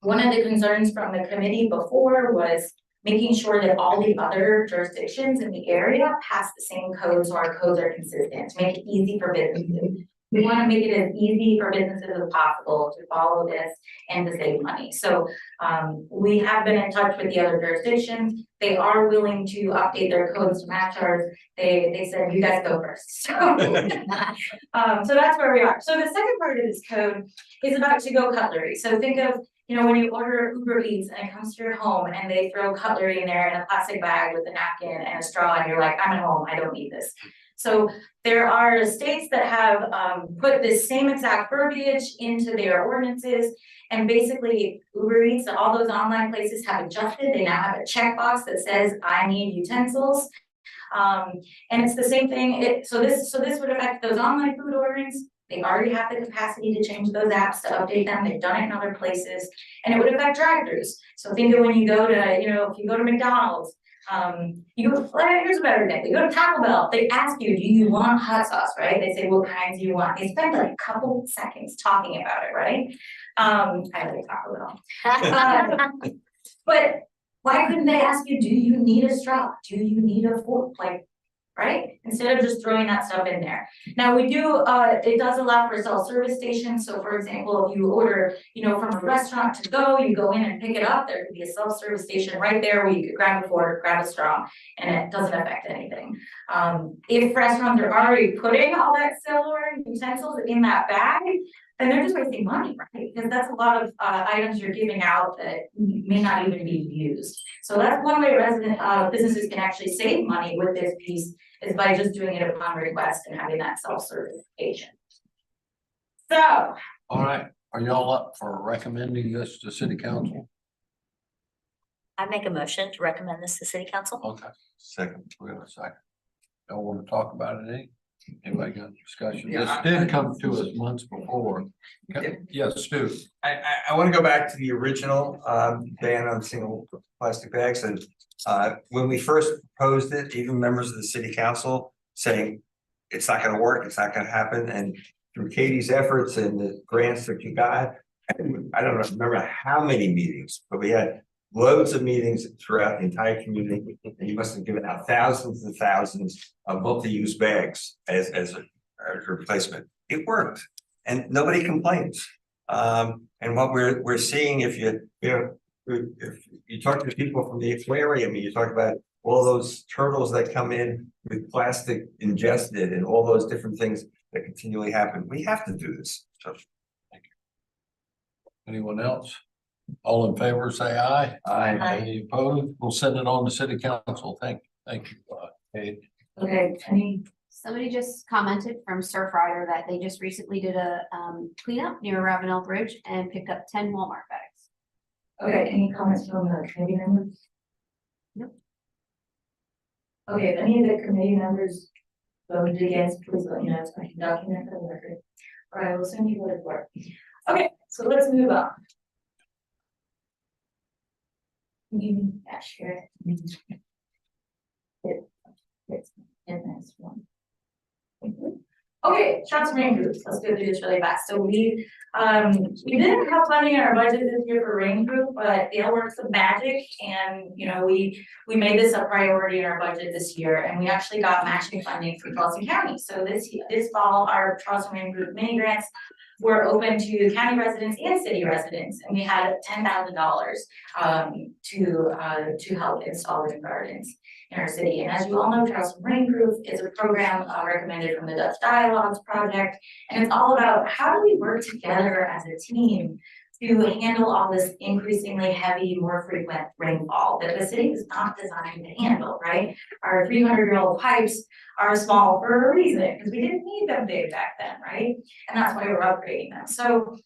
[SPEAKER 2] One of the concerns from the committee before was making sure that all the other jurisdictions in the area pass the same codes, so our codes are consistent, to make it easy for businesses. We want to make it as easy for businesses as possible to follow this and to save money. So we have been in touch with the other jurisdictions. They are willing to update their codes to match ours. They said, you guys go first. So, so that's where we are. So the second part of this code is about to-go cutlery. So think of, you know, when you order Uber Eats and it comes to your home and they throw cutlery in there in a plastic bag with a napkin and a straw, and you're like, I'm at home, I don't need this. So there are states that have put this same exact verbiage into their ordinances, and basically Uber Eats and all those online places have adjusted. They now have a checkbox that says, I need utensils. And it's the same thing. So this would affect those online food orderings. They already have the capacity to change those apps, to update them. They've done it in other places, and it would affect drive-thrus. So think of when you go to, you know, if you go to McDonald's, you go, here's a better example. You go to Taco Bell, they ask you, do you want hot sauce, right? They say, what kinds do you want? They spend like a couple seconds talking about it, right? I like Taco Bell. But why couldn't they ask you, do you need a straw? Do you need a fork? Like, right? Instead of just throwing that stuff in there. Now we do, it does allow for self-service stations. So for example, if you order, you know, from a restaurant to go, you go in and pick it up, there could be a self-service station right there where you could grab a fork, grab a straw, and it doesn't affect anything. If restaurants are already putting all that silverware and utensils in that bag, then they're just wasting money, right? Because that's a lot of items you're giving out that may not even be used. So that's one way businesses can actually save money with this piece, is by just doing it upon request and having that self-service station. So.
[SPEAKER 1] All right, are y'all up for recommending this to city council?
[SPEAKER 5] I make a motion to recommend this to city council.
[SPEAKER 1] Okay, second, we have a second. Y'all want to talk about it any? Anybody got discussion? This did come to us months before. Okay. Yes, Stu.
[SPEAKER 6] I want to go back to the original ban on single plastic bags, and when we first proposed it, even members of the city council saying it's not going to work, it's not going to happen, and through Katie's efforts and the grants that you got, I don't remember how many meetings, but we had loads of meetings throughout the entire community, and you must have given out thousands and thousands of multi-use bags as a replacement. It worked, and nobody complains. And what we're seeing, if you talk to people from the aquarium, and you talk about all those turtles that come in with plastic ingested and all those different things that continually happen, we have to do this. So, thank you.
[SPEAKER 1] Anyone else? All in favor, say aye.
[SPEAKER 6] Aye.
[SPEAKER 1] Any opposed? We'll send it on to city council. Thank you, Kate.
[SPEAKER 2] Okay,
[SPEAKER 7] Somebody just commented from Surfrider that they just recently did a cleanup near Ravenel Bridge and picked up 10 Walmart bags.
[SPEAKER 2] okay, any comments from the committee members?
[SPEAKER 7] Nope.
[SPEAKER 2] Okay, if any of the committee members voted against, please let me know so I can document for the record. Or I will send you what it's worth. Okay, so let's move on. You share it. It's in this one. Okay, Charleston rain groups. Let's go through this really fast. So we didn't have funding in our budget this year for rain group, but they all work some magic, and you know we made this a priority in our budget this year, and we actually got matching funding from Charleston County. So this fall, our Charleston rain group mini grants were open to county residents and city residents, and we had $10,000 to help install rain gardens in our city. And as you all know, Charleston Rainproof is a program recommended from the Dutch Dialogues Project, and it's all about how do we work together as a team to handle all this increasingly heavy, more frequent rainfall that the city is not designed to handle, right? Our 300-year-old pipes are small for a reason, because we didn't need them big back then, right? And that's why we're upgrading them. So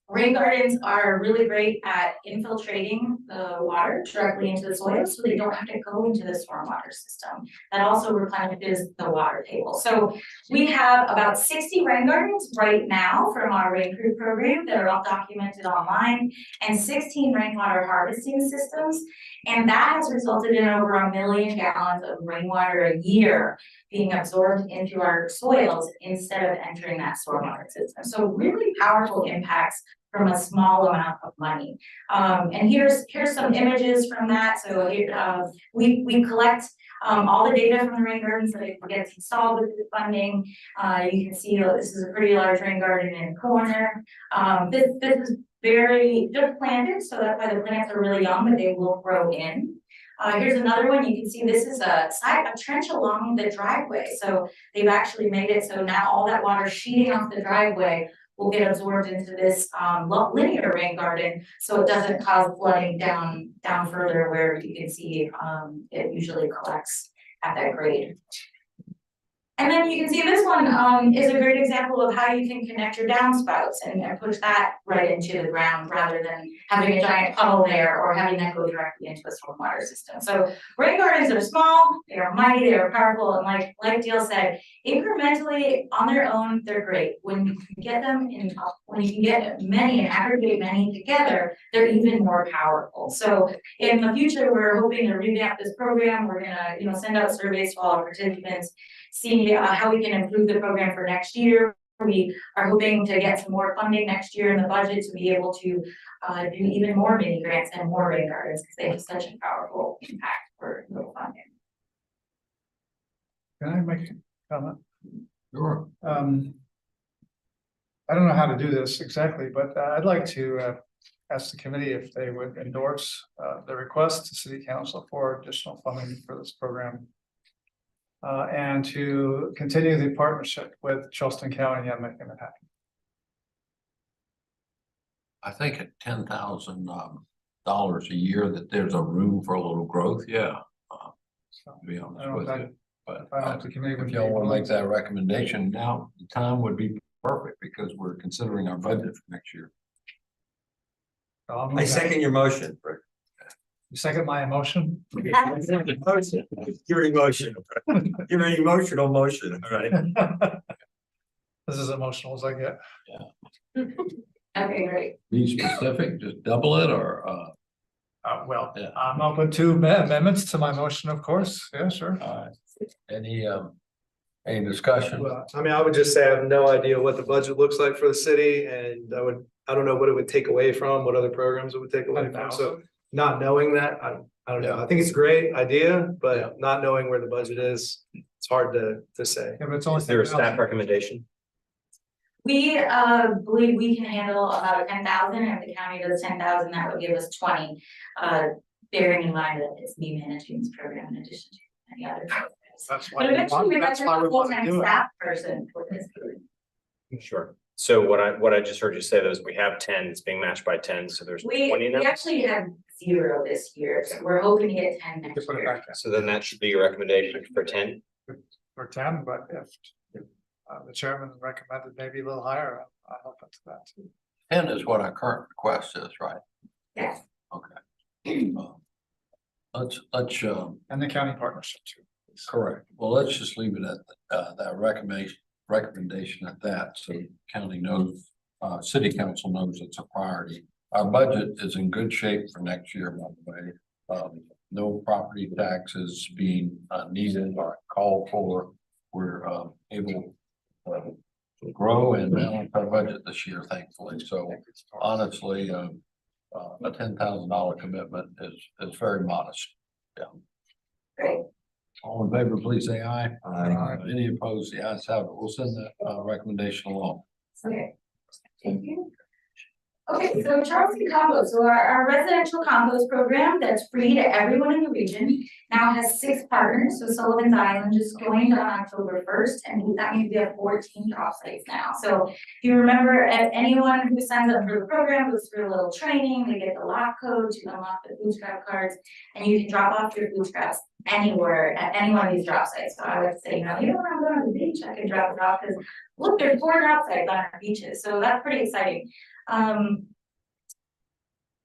[SPEAKER 2] Rain gardens are really great at infiltrating the water directly into the soil, so they don't have to go into the stormwater system. That also replenishes the water table. So we have about 60 rain gardens right now from our rain-proof program that are all documented online, and 16 rainwater harvesting systems. And that has resulted in over 1 million gallons of rainwater a year being absorbed into our soils instead of entering that stormwater system. So really powerful impacts from a small amount of money. And here's some images from that. So here, we collect all the data from the rain gardens that gets installed with the funding. You can see this is a pretty large rain garden in the corner. This is very just planted, so that's why the plants are really young, but they will grow in. Here's another one. You can see this is a trench along the driveway. So they've actually made it so now all that water sheeting off the driveway will get absorbed into this linear rain garden, so it doesn't cause flooding down further where you can see it usually collects at that grade. And then you can see this one is a great example of how you can connect your downspouts and push that right into the ground rather than having a giant puddle there or having that go directly into a stormwater system. So rain gardens are small, they are mighty, they are powerful, and like Dale said, incrementally on their own, they're great. When you can get them in, when you can get many and aggregate many together, they're even more powerful. So in the future, we're hoping to revamp this program. We're gonna, send out surveys to all our participants, see how we can improve the program for next year. We are hoping to get some more funding next year in the budget to be able to do even more mini grants and more rain gardens because they have such a powerful impact for no funding.
[SPEAKER 8] Can I make a comment?
[SPEAKER 1] Sure.
[SPEAKER 8] I don't know how to do this exactly, but I'd like to ask the committee if they would endorse the request to City Council for additional funding for this program. And to continue the partnership with Charleston County and making it happen.
[SPEAKER 1] I think at $10,000 a year that there's a room for a little growth. Yeah.
[SPEAKER 8] So,
[SPEAKER 1] To be
[SPEAKER 8] I
[SPEAKER 1] honest
[SPEAKER 8] don't know
[SPEAKER 1] with
[SPEAKER 8] if
[SPEAKER 1] you, but
[SPEAKER 8] I don't know if the committee would
[SPEAKER 1] if
[SPEAKER 8] be
[SPEAKER 1] y'all want to
[SPEAKER 8] willing
[SPEAKER 1] make that recommendation now, the time would be perfect because we're considering our budget for next year.
[SPEAKER 8] I'll move
[SPEAKER 6] I
[SPEAKER 8] that.
[SPEAKER 6] second your motion, Rick.
[SPEAKER 8] You second my emotion?
[SPEAKER 6] Your emotion. Your emotional motion, all right?
[SPEAKER 8] This is emotional as I get.
[SPEAKER 2] Okay, great.
[SPEAKER 1] Be specific, just double it or
[SPEAKER 8] Well,
[SPEAKER 1] Yeah.
[SPEAKER 8] I'm open to amendments to my motion, of course. Yeah, sure.
[SPEAKER 1] any discussion?
[SPEAKER 9] Well, I mean, I would just say I have no idea what the budget looks like for the city, and I don't know what it would take away from, what other programs it would take away from, so not knowing that, I don't know, I think it's a great idea, but not knowing where the budget is, it's hard to say.
[SPEAKER 8] Yeah, but it's only.
[SPEAKER 10] Is there a staff recommendation?
[SPEAKER 2] We believe we can handle about 10,000, and if the county does 10,000, that would give us 20. Bearing in mind that it's me managing this program in addition to any other programs.
[SPEAKER 8] That's
[SPEAKER 2] But eventually we
[SPEAKER 8] that's
[SPEAKER 2] have
[SPEAKER 8] why
[SPEAKER 2] a
[SPEAKER 8] we want to
[SPEAKER 2] full-time
[SPEAKER 8] do it.
[SPEAKER 2] staff person for this.
[SPEAKER 10] Sure. So what I just heard you say is we have 10, it's being matched by 10, so there's 20 now.
[SPEAKER 2] We actually had 0 this year, so we're hoping to get 10 next
[SPEAKER 8] Put it
[SPEAKER 2] year.
[SPEAKER 8] back
[SPEAKER 10] So then that should be your recommendation for 10.
[SPEAKER 8] for 10, but if the chairman recommended maybe a little higher, I'm open to that too.
[SPEAKER 1] 10 is what our current request is, right?
[SPEAKER 2] Yes.
[SPEAKER 1] Okay. Let's
[SPEAKER 8] And the county partnership too.
[SPEAKER 1] correct. Well, let's just leave it at that recommendation at that, so county knows, city council knows it's a priority. Our budget is in good shape for next year, by the way. No property taxes being needed or called for. We're able to grow and balance our budget this year, thankfully. So honestly, a $10,000 commitment is very modest. Yeah.
[SPEAKER 2] Great.
[SPEAKER 1] All in favor, please say aye.
[SPEAKER 6] Aye.
[SPEAKER 1] Any opposed? The ayes have it. We'll send that recommendation along.
[SPEAKER 2] Okay. Thank you. Okay, so Charleston Compost, so our residential compost program that's free to everyone in the region now has 6 partners. So Sullivan's Island just joined on October 1st, and that means we have 14 drop sites now. So if you remember, anyone who signs up for the program goes through a little training, they get the lock code to unlock the food scrap cards, and you can drop off your food scraps anywhere at any one of these drop sites. So I would say, you don't want to go to the beach, beach, I can drop it off, because look, there's 4 drop sites on our beaches, so that's pretty exciting.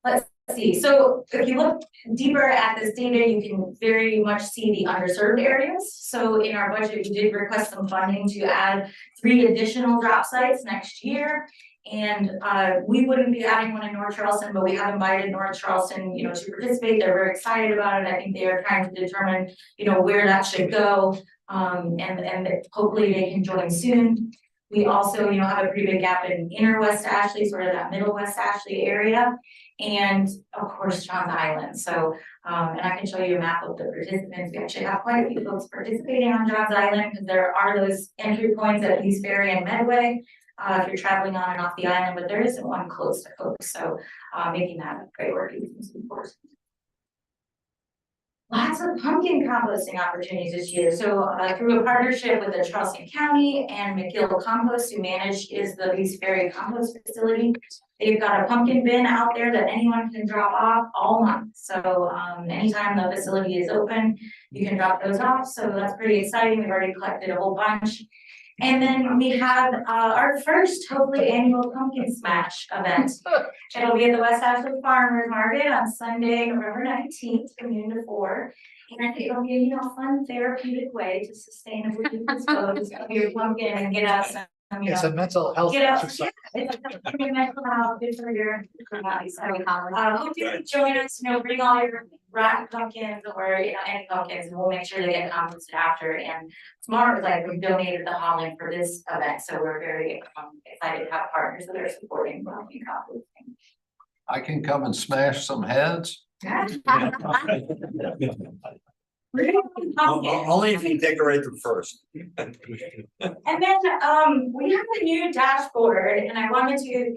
[SPEAKER 2] Let's see, so if you look deeper at this data, you can very much see the underserved areas. So in our budget, we did request some funding to add 3 additional drop sites next year. And we wouldn't be adding one in North Charleston, but we have invited North Charleston, to participate. They're very excited about it. I think they are trying to determine, where that should go. And hopefully they can join soon. We also, have a pretty big gap in Interwest Ashley, sort of that Middle West Ashley area. And of course, Johns Island. So, and I can show you a map of the participants. We actually have quite a few folks participating on Johns Island, because there are those entry points at East Ferry and Medway. If you're traveling on and off the island, but there isn't one close to folks, so making that a priority is important. Lots of pumpkin composting opportunities this year. So through a partnership with the Charleston County and McGill Compost, who is the East Ferry Compost Facility, they've got a pumpkin bin out there that anyone can drop off all month. So anytime the facility is open, you can drop those off. So that's pretty exciting. We've already collected a whole bunch. And then we have our first, hopefully, annual pumpkin smash event. It'll be at the West Ashley Farmers Market on Sunday, November 19th from noon to 4. And I think it'll be a fun therapeutic way to sustainably dispose of your pumpkin and get us some,
[SPEAKER 8] It's a mental health exercise.
[SPEAKER 2] it's a mental health, good for your body. So hope you can join us, bring all your rotten pumpkins or any pumpkins, and we'll make sure they get composted after. And tomorrow, we donated the hauling for this event, so we're very excited to have partners that are supporting pumpkin composting.
[SPEAKER 1] I can come and smash some heads.
[SPEAKER 6] Only if you decorate them first.
[SPEAKER 2] And then we have a new dashboard, and I wanted to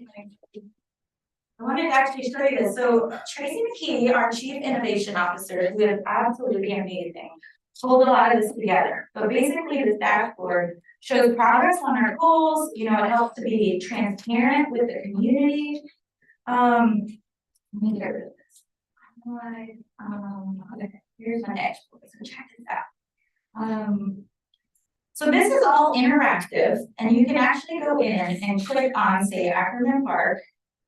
[SPEAKER 2] actually show you this. So Tracy McKee, our Chief Innovation Officer, who is absolutely amazing, pulled a lot of this together. But basically, this dashboard shows progress on our goals. It helps to be transparent with the community. Let me get rid of this. Okay, here's my dashboard. So check this out. So this is all interactive, and you can actually go in and click on, say, Ackerman Park.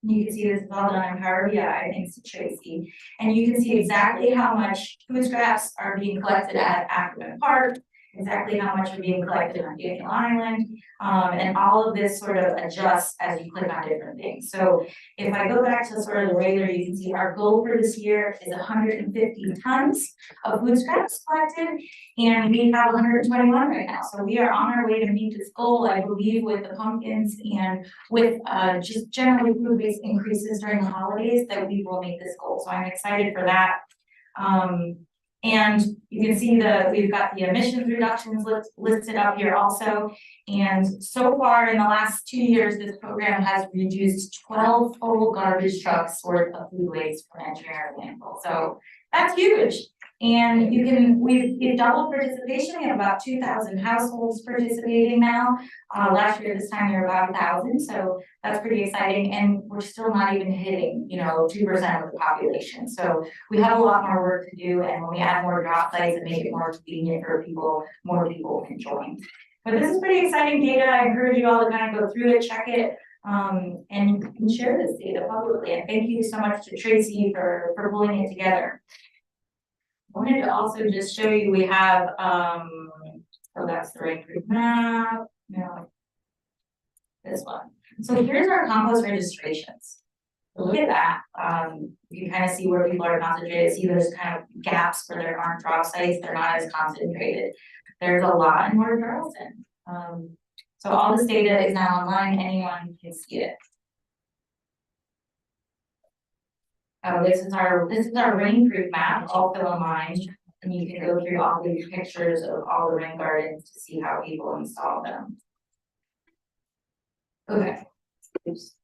[SPEAKER 2] You can see this is all done in Power BI, thanks to Tracy. And you can see exactly how much food scraps are being collected at Ackerman Park, exactly how much are being collected on Daniel Island, and all of this sort of adjusts as you click on different things. So if I go back to sort of the regular, you can see our goal for this year is 150 tons of food scraps collected, and we have 121 right now. So we are on our way to meet this goal, I believe, with the pumpkins and with just generally food-based increases during the holidays, that we will make this goal. So I'm excited for that. And you can see we've got the emissions reductions listed up here also. And so far in the last 2 years, this program has reduced 12 total garbage trucks worth of food waste from entering our landfill. So that's huge. And we've doubled participation. We have about 2,000 households participating now. Last year, this time, there were about 1,000. So that's pretty exciting. And we're still not even hitting, 2% of the population. So we have a lot more work to do. And when we add more drop sites and make it more convenient for people, more people can join. But this is pretty exciting data. I encourage you all to kind of go through it, check it, and you can share this data publicly. And thank you so much to Tracy for pulling it together. I wanted to also just show you, we have, oh, that's the right group map, no, this one. So here's our compost registrations. Look at that. You can kind of see where people are concentrated, see there's kind of gaps where there aren't drop sites, they're not as concentrated. There's a lot in North Charleston. So all this data is now online, anyone can see it. Oh, this is our rainproof map, also online, and you can go through all these pictures of all the rain gardens to see how people install them. Okay. Oops.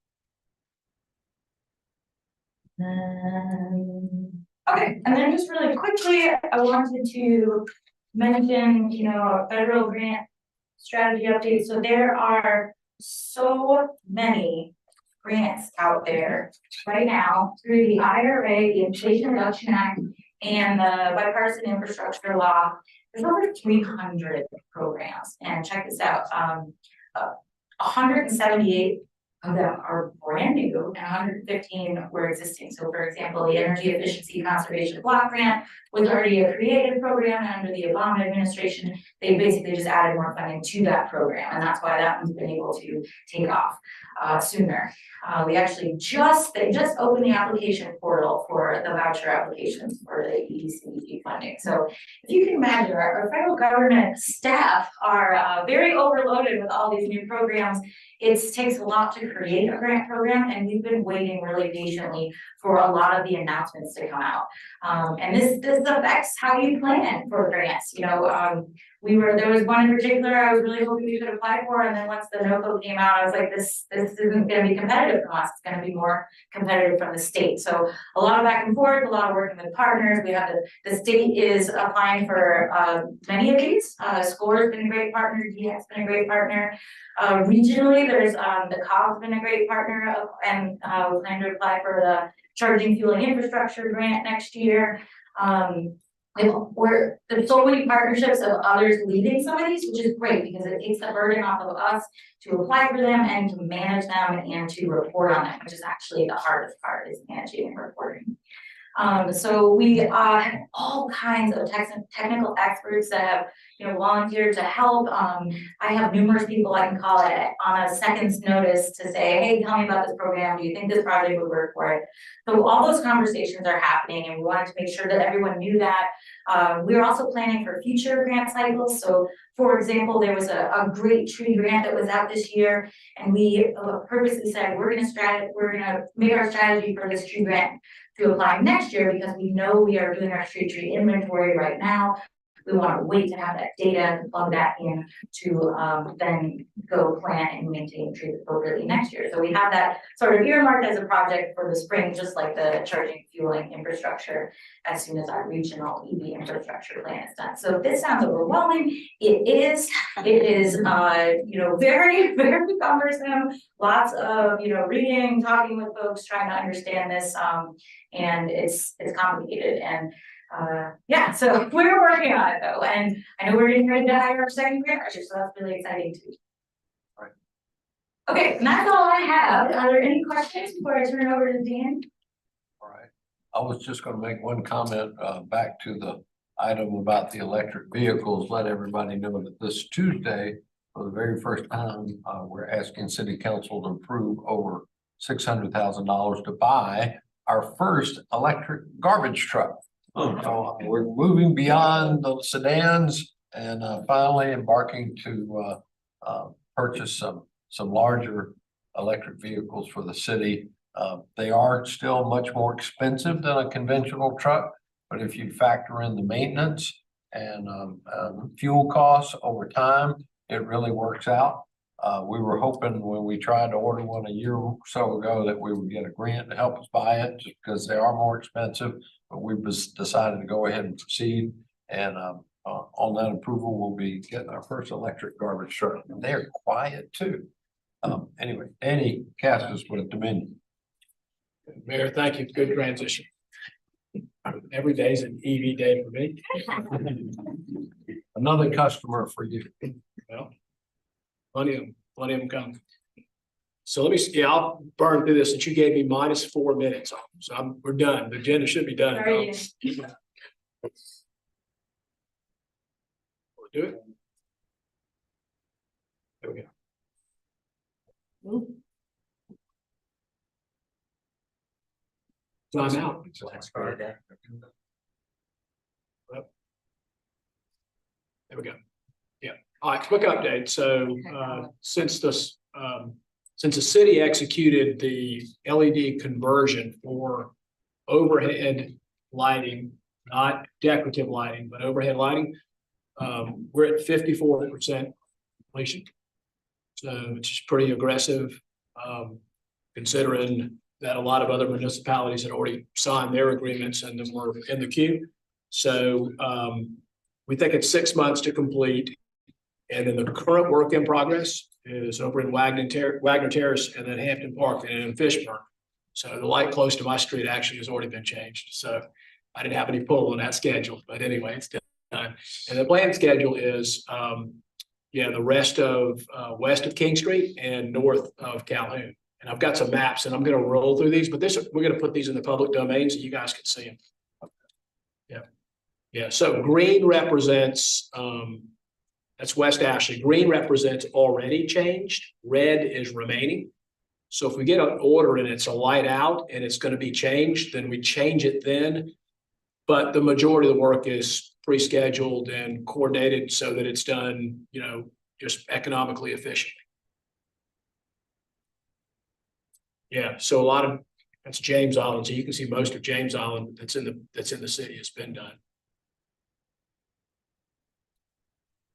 [SPEAKER 2] Okay, and then just really quickly, I wanted to mention, a federal grant strategy update. So there are so many grants out there right now through the IRA, the Inflation Reduction Act, and the Bipartisan Infrastructure Law. there's over 300 programs, and check this out, 178 of them are brand new and 115 were existing. So for example, the Energy Efficiency Conservation Block Grant was already a created program, and under the Obama administration, they basically just added more funding to that program, and that's why that one's been able to take off sooner. We actually they just opened the application portal for the voucher applications for the EDCBG funding. So if you can imagine, our federal government staff are very overloaded with all these new programs. It takes a lot to create a grant program, and we've been waiting really patiently for a lot of the announcements to come out. And this affects how you plan for grants. You know, there was one in particular I was really hoping we could apply for, and then once the NOCO came out, I was like, this isn't gonna be competitive from us, it's gonna be more competitive from the state. So a lot of back and forth, a lot of working with partners. We have the state is applying for many of these. SCORE has been a great partner, DHEC's been a great partner. Regionally, there's the COG's been a great partner, and we plan to apply for the charging fueling infrastructure grant next year. There's so many partnerships of others leading some of these, which is great because it takes the burden off of us to apply for them and to manage them and to report on them, which is actually the hardest part, is managing and reporting. So we have all kinds of technical experts that have, you know, volunteered to help. I have numerous people I can call it on a second's notice to say, hey, tell me about this program. Do you think this project would work for it? So all those conversations are happening, and we wanted to make sure that everyone knew that. We're also planning for future grant cycles. So for example, there was a great tree grant that was out this year, and we purposely said, we're gonna make our strategy for this tree grant to apply next year, because we know we are doing our street tree inventory right now. We want to wait to have that data and plug that in to then go plant and maintain trees appropriately next year. So we have that sort of earmarked as a project for the spring, just like the charging fueling infrastructure, as soon as our regional EV infrastructure plan is done. So if this sounds overwhelming, it is, you know, very, very cumbersome. Lots of, you know, reading, talking with folks, trying to understand this, and it's complicated. And yeah, so we're working on it though, and I know we're getting ready to hire our second grant writer, so that's really exciting too.
[SPEAKER 1] All right.
[SPEAKER 2] Okay, and that's all I have. Are there any questions before I turn it over to Dan?
[SPEAKER 1] All right. I was just gonna make one comment back to the item about the electric vehicles. Let everybody know that this Tuesday, for the very first time, we're asking City Council to approve over $600,000 to buy our first electric garbage truck. So we're moving beyond the sedans and finally embarking to purchase some larger electric vehicles for the city. They are still much more expensive than a conventional truck, but if you factor in the maintenance and fuel costs over time, it really works out. We were hoping when we tried to order one a year or so ago that we would get a grant to help us buy it, just because they are more expensive. But we decided to go ahead and proceed, and on that approval, we'll be getting our first electric garbage truck. And they're quiet too. Anyway, Danny Cassis with Dominion.
[SPEAKER 11] Mayor, thank you. Good transition. Every day is an EV day for me.
[SPEAKER 1] Another customer for you.
[SPEAKER 11] Well, plenty of them come. So let me, I'll burn through this, since you gave me -4 minutes. So we're done. The agenda should be done.
[SPEAKER 2] Sorry.
[SPEAKER 11] We'll do it. There we go. Time out. There we go. Yeah. All right, quick update. So since the city executed the LED conversion for overhead lighting, not decorative lighting, but overhead lighting, we're at 54% completion. So it's pretty aggressive, considering that a lot of other municipalities had already signed their agreements and then were in the queue. So we think it's 6 months to complete. And then the current work in progress is over in Wagner Terrace and then Hampton Park and in Fishburne. So the light close to my street actually has already been changed. So I didn't have any pull on that schedule, but anyway, it's And the planned schedule is, the rest of, west of King Street and north of Calhoun. And I've got some maps and I'm gonna roll through these, but we're gonna put these in the public domain so you guys can see them. Yeah, so green represents, that's West Ashley. Green represents already changed, red is remaining. So if we get an order and it's a light out and it's gonna be changed, then we change it then. But the majority of the work is pre-scheduled and coordinated so that it's done, just economically efficiently. Yeah, so that's James Island. So you can see most of James Island that's in the city has been done.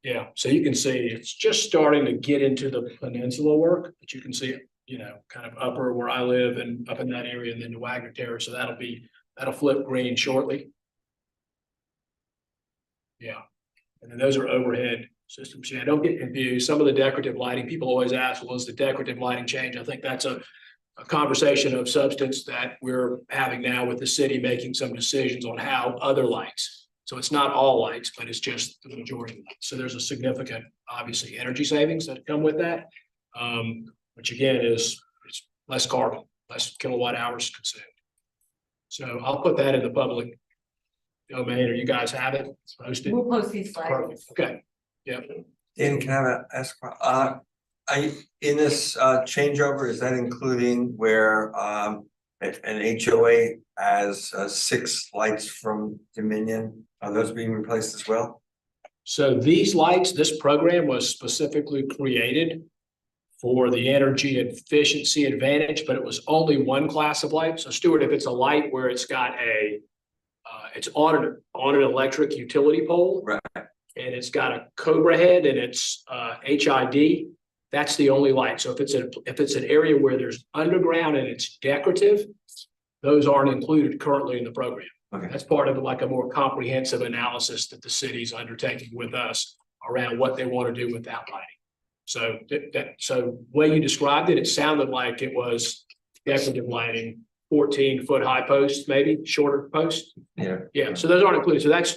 [SPEAKER 11] Yeah, so you can see it's just starting to get into the peninsula work, but you can see it, kind of upper where I live and up in that area and then the Wagner Terrace. So that'll flip green shortly. Yeah, and then those are overhead systems. Yeah, don't get confused. Some of the decorative lighting, people always ask, well, is the decorative lighting change? I think that's a conversation of substance that we're having now with the city making some decisions on how other lights. So it's not all lights, but it's just the majority of lights. So there's a significant, obviously, energy savings that come with that, which again it's less carbon, less kilowatt hours consumed. So I'll put that in the public domain, or you guys have it posted.
[SPEAKER 2] We'll post these slides.
[SPEAKER 11] Perfect. Okay. Yeah.
[SPEAKER 6] Dan, can I ask, in this changeover, is that including where an HOA has 6 lights from Dominion? Are those being replaced as well?
[SPEAKER 11] So these lights, this program was specifically created for the energy efficiency advantage, but it was only one class of light. So Stuart, if it's a light where it's got it's on an electric utility pole,
[SPEAKER 6] right,
[SPEAKER 11] and it's got a Cobra head and it's HID, that's the only light. So if it's an area where there's underground and it's decorative, those aren't included currently in the program.
[SPEAKER 6] Okay.
[SPEAKER 11] That's part of like a more comprehensive analysis that the city's undertaking with us around what they want to do with that lighting. So so way you described it, it sounded like it was decorative lighting, 14-foot high posts, maybe shorter posts. Yeah. So those aren't included. So that's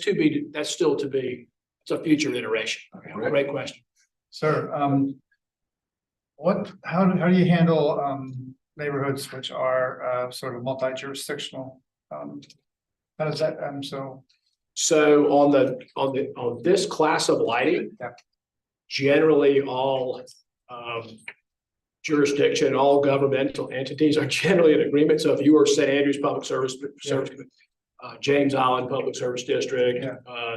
[SPEAKER 11] still to be. It's a future iteration. Okay. Great question.
[SPEAKER 8] Sir, how do you handle neighborhoods which are sort of multi-jurisdictional? How does that
[SPEAKER 11] So on this class of lighting, generally all jurisdiction, all governmental entities are generally in agreement. So if you were St. Andrews Public Service, James Island Public Service District,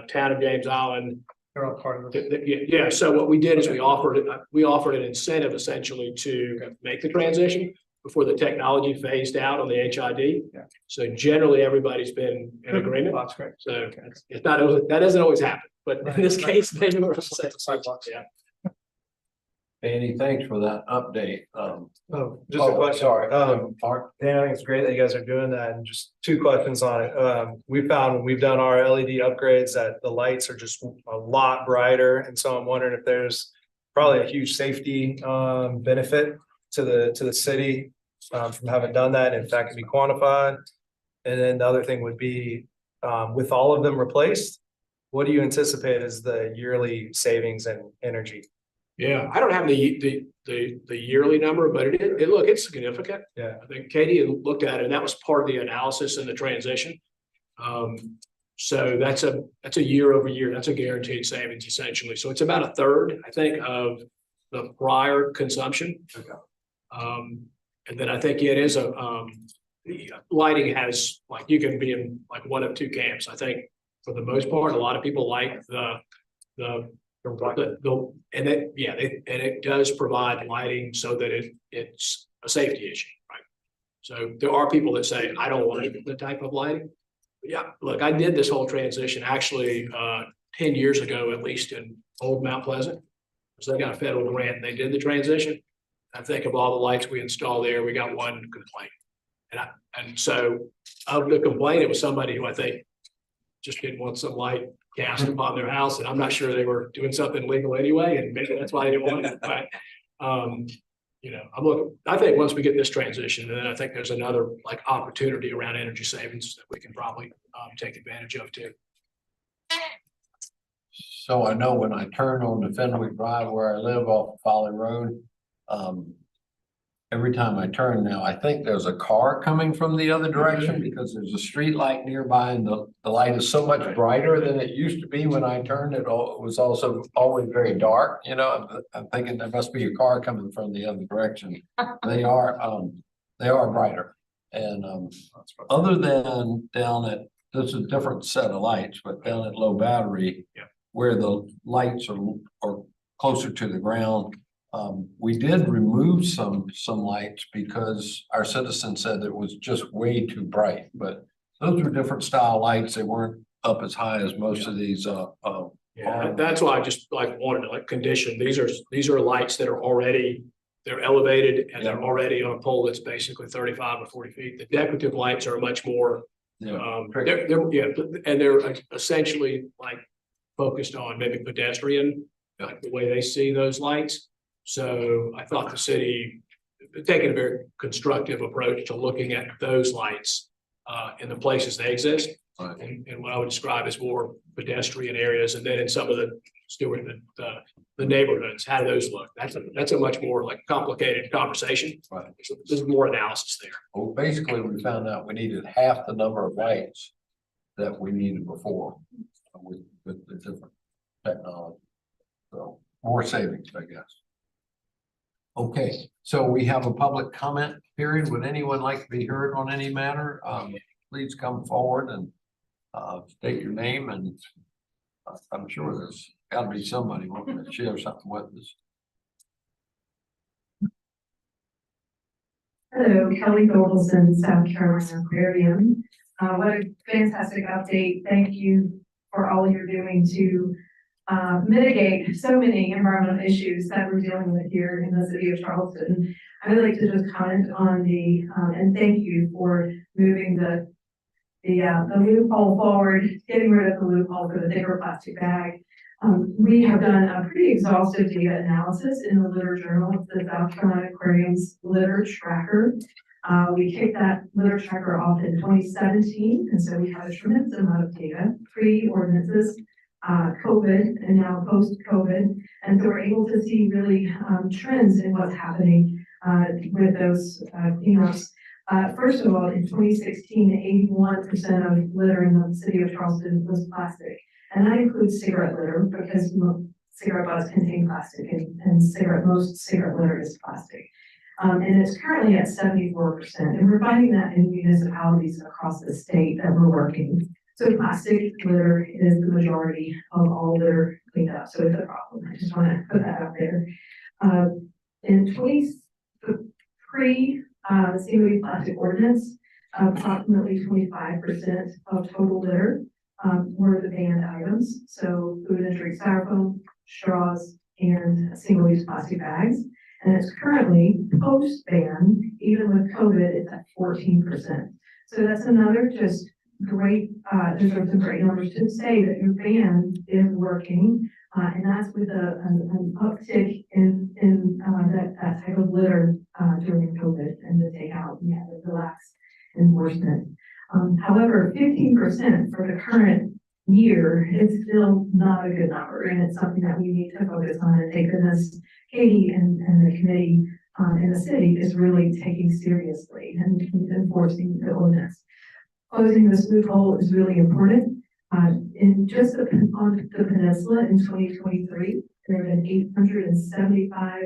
[SPEAKER 11] Town of James Island,
[SPEAKER 8] they're all part of it.
[SPEAKER 11] Yeah. So what we did is we offered an incentive essentially to make the transition before the technology phased out on the HID.
[SPEAKER 8] Yeah.
[SPEAKER 11] So generally everybody's been in agreement.
[SPEAKER 8] That's great.
[SPEAKER 11] So it's not, that doesn't always happen, but in this case, maybe we're
[SPEAKER 8] sidewalks.
[SPEAKER 11] Yeah.
[SPEAKER 1] Andy, thanks for that update.
[SPEAKER 9] Just a question.
[SPEAKER 1] Sorry.
[SPEAKER 9] Dan, I think it's great that you guys are doing that, and just 2 questions on it. We found when we've done our LED upgrades that the lights are just a lot brighter, and so I'm wondering if there's probably a huge safety benefit to the city from having done that, if that can be quantified. And then the other thing would be, with all of them replaced, what do you anticipate as the yearly savings and energy?
[SPEAKER 11] Yeah, I don't have the yearly number, but it's significant.
[SPEAKER 9] Yeah.
[SPEAKER 11] I think Katie had looked at it, and that was part of the analysis and the transition. So that's a year over year, that's a guaranteed savings essentially. So it's about a third, I think, of the prior consumption.
[SPEAKER 9] Okay.
[SPEAKER 11] And then I think it is the lighting has, like, you can be in like one of 2 camps. I think for the most part, a lot of people like and it does provide lighting so that it's a safety issue, right? So there are people that say, I don't want the type of lighting. Yeah, look, I did this whole transition actually 10 years ago, at least in Old Mount Pleasant. So they got a federal grant and they did the transition. I think of all the lights we installed there, we got 1 complaint. And so of the complaint, it was somebody who I think just didn't want some light cast upon their house, and I'm not sure they were doing something legal anyway, and maybe that's why they didn't want it. But I think once we get this transition, and then I think there's another like opportunity around energy savings that we can probably take advantage of too.
[SPEAKER 1] so I know when I turn on the Fenwick Drive where I live off Folly Road, every time I turn now, I think there's a car coming from the other direction because there's a street light nearby and the light is so much brighter than it used to be when I turned. It was also always very dark, you know, I'm thinking there must be a car coming from the other direction. They are brighter. And, other than down at, there's a different set of lights, but down at Low Battery.
[SPEAKER 11] Yeah.
[SPEAKER 1] Where the lights are closer to the ground. We did remove some lights because our citizens said it was just way too bright, but those were different style lights. They weren't up as high as most of these,
[SPEAKER 11] Yeah, that's why I just wanted to condition. These are lights that are already, they're elevated and they're already on a pole that's basically 35 or 40 feet. The decorative lights are much more, and they're essentially focused on maybe pedestrian, like the way they see those lights. So I thought the city taking a very constructive approach to looking at those lights in the places they exist.
[SPEAKER 1] Right.
[SPEAKER 11] And what I would describe as more pedestrian areas, and then in some of the the neighborhoods, how do those look? That's a much more complicated conversation.
[SPEAKER 1] Right.
[SPEAKER 11] So there's more analysis there.
[SPEAKER 1] Well, basically, we found out we needed half the number of lights that we needed before with the different technology. So more savings, I guess. Okay, so we have a public comment period. Would anyone like to be heard on any matter? Please come forward and state your name, and I'm sure there's got to be somebody wanting to share something with us.
[SPEAKER 12] Hello, Kelly Goldson, South Carolina Aquarium. What a fantastic update. Thank you for all you're doing to mitigate so many environmental issues that we're dealing with here in the city of Charleston. I would like to just comment on the, and thank you for moving the loophole forward, getting rid of the loophole for the thicker plastic bag. We have done a pretty exhaustive data analysis in the Litter Journal, the South Carolina Aquarium's Litter Tracker. We kicked that Litter Tracker off in 2017, and so we have a tremendous amount of data, pre-ordinances, COVID, and now post-COVID. And so we're able to see really trends in what's happening with those cleanups. First of all, in 2016, 81% of litter in the city of Charleston was plastic. And that includes cigarette litter because cigarette butts contain plastic and most cigarette litter is plastic. And it's currently at 74%. And we're finding that in municipalities across the state that we're working. So plastic litter is the majority of all litter cleanup. So it's a problem. I just want to put that out there. In the single-use plastic ordinance, approximately 25% of total litter were the banned items. So food and drink styrofoam, straws, and single-use plastic bags. And it's currently post-ban, even with COVID, it's at 14%. So that's another just great, those are some great numbers to say that your ban is working. And that's with an uptick in that type of litter during COVID and the takeout, we had to relax enforcement. However, 15% for the current year is still not a good number, and it's something that we need to focus on. And thank goodness Katie and the committee in the city is really taking seriously and enforcing the ordinance. Closing this loophole is really important. In just on the peninsula in 2023, there have been 875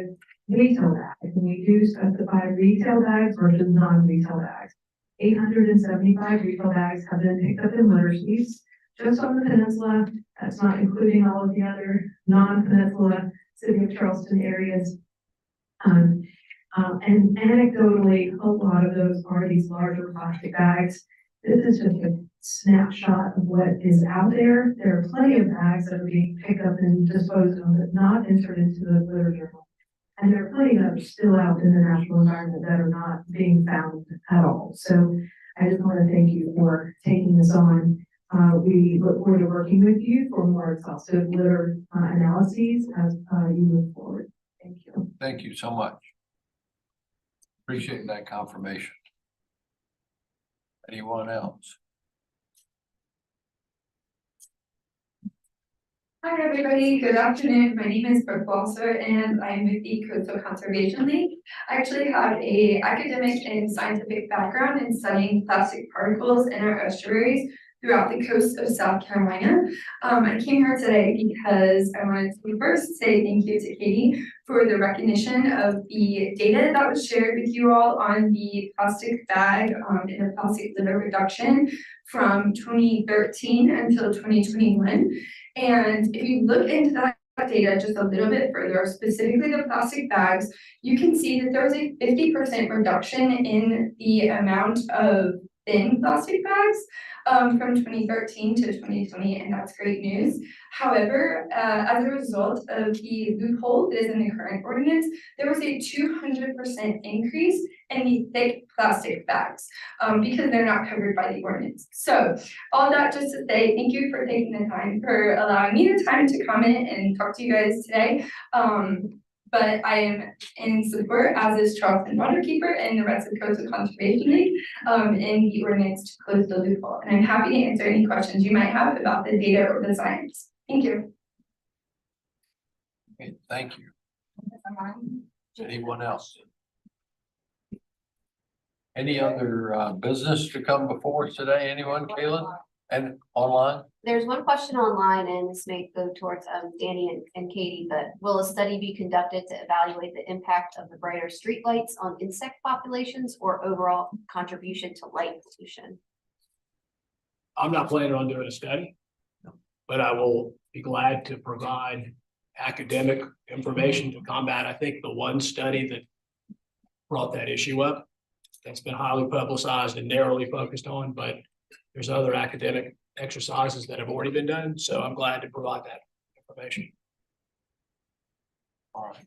[SPEAKER 12] retail bags, and we do specify retail bags versus non-retail bags. 875 retail bags have been picked up in litter sweeps just on the peninsula. That's not including all of the other non-peninsula city of Charleston areas. And anecdotally, a lot of those are these larger plastic bags. This is just a snapshot of what is out there. There are plenty of bags that are being picked up and disposed of, but not entered into the litter journal. And there are plenty that are still out in the natural environment that are not being found at all. So I just want to thank you for taking this on. We look forward to working with you for more exhaustive litter analyses as you move forward. Thank you.
[SPEAKER 1] Thank you so much. Appreciate that confirmation. Anyone else?
[SPEAKER 13] Hi, everybody. Good afternoon. My name is Brooke Walser and I'm with the Coastal Conservation League. I actually have a academic and scientific background in studying plastic particles in our estuaries throughout the coast of South Carolina. I came here today because I wanted to first say thank you to Katie for the recognition of the data that was shared with you all on the plastic bag and the plastic litter reduction from 2013 until 2021. And if you look into that data just a little bit further, specifically the plastic bags, you can see that there was a 50% reduction in the amount of thin plastic bags from 2013 to 2020, and that's great news. However, as a result of the loophole that is in the current ordinance, there was a 200% increase in the thick plastic bags because they're not covered by the ordinance. So all that just to say, thank you for taking the time, for allowing me the time to comment and talk to you guys today. But I am in support, as is Charleston Waterkeeper and the rest of Coastal Conservation League, in the ordinance to close the loophole. And I'm happy to answer any questions you might have about the data or the science. Thank you.
[SPEAKER 1] Okay, thank you. Anyone else? Any other business to come before us today? Anyone, Kaylin? And online?
[SPEAKER 7] There's one question online, and this may go towards Danny and Katie, but will a study be conducted to evaluate the impact of the brighter streetlights on insect populations or overall contribution to light pollution?
[SPEAKER 11] I'm not planning on doing a study, but I will be glad to provide academic information to combat. I think the one study that brought that issue up, that's been highly publicized and narrowly focused on, but there's other academic exercises that have already been done, so I'm glad to provide that information.
[SPEAKER 1] All right.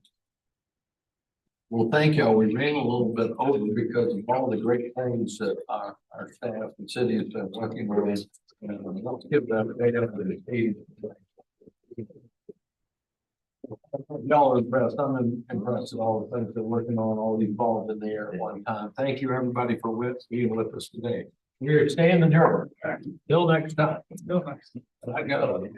[SPEAKER 1] Well, thank y'all. We ran a little bit over because of all the great things that our staff and city has been working with. And let's give that data to the team. Y'all are impressed. I'm impressed with all the things they're working on, all these balls in the air at one time. Thank you, everybody, for being with us today. We're staying adjourned. Till next time. I got it.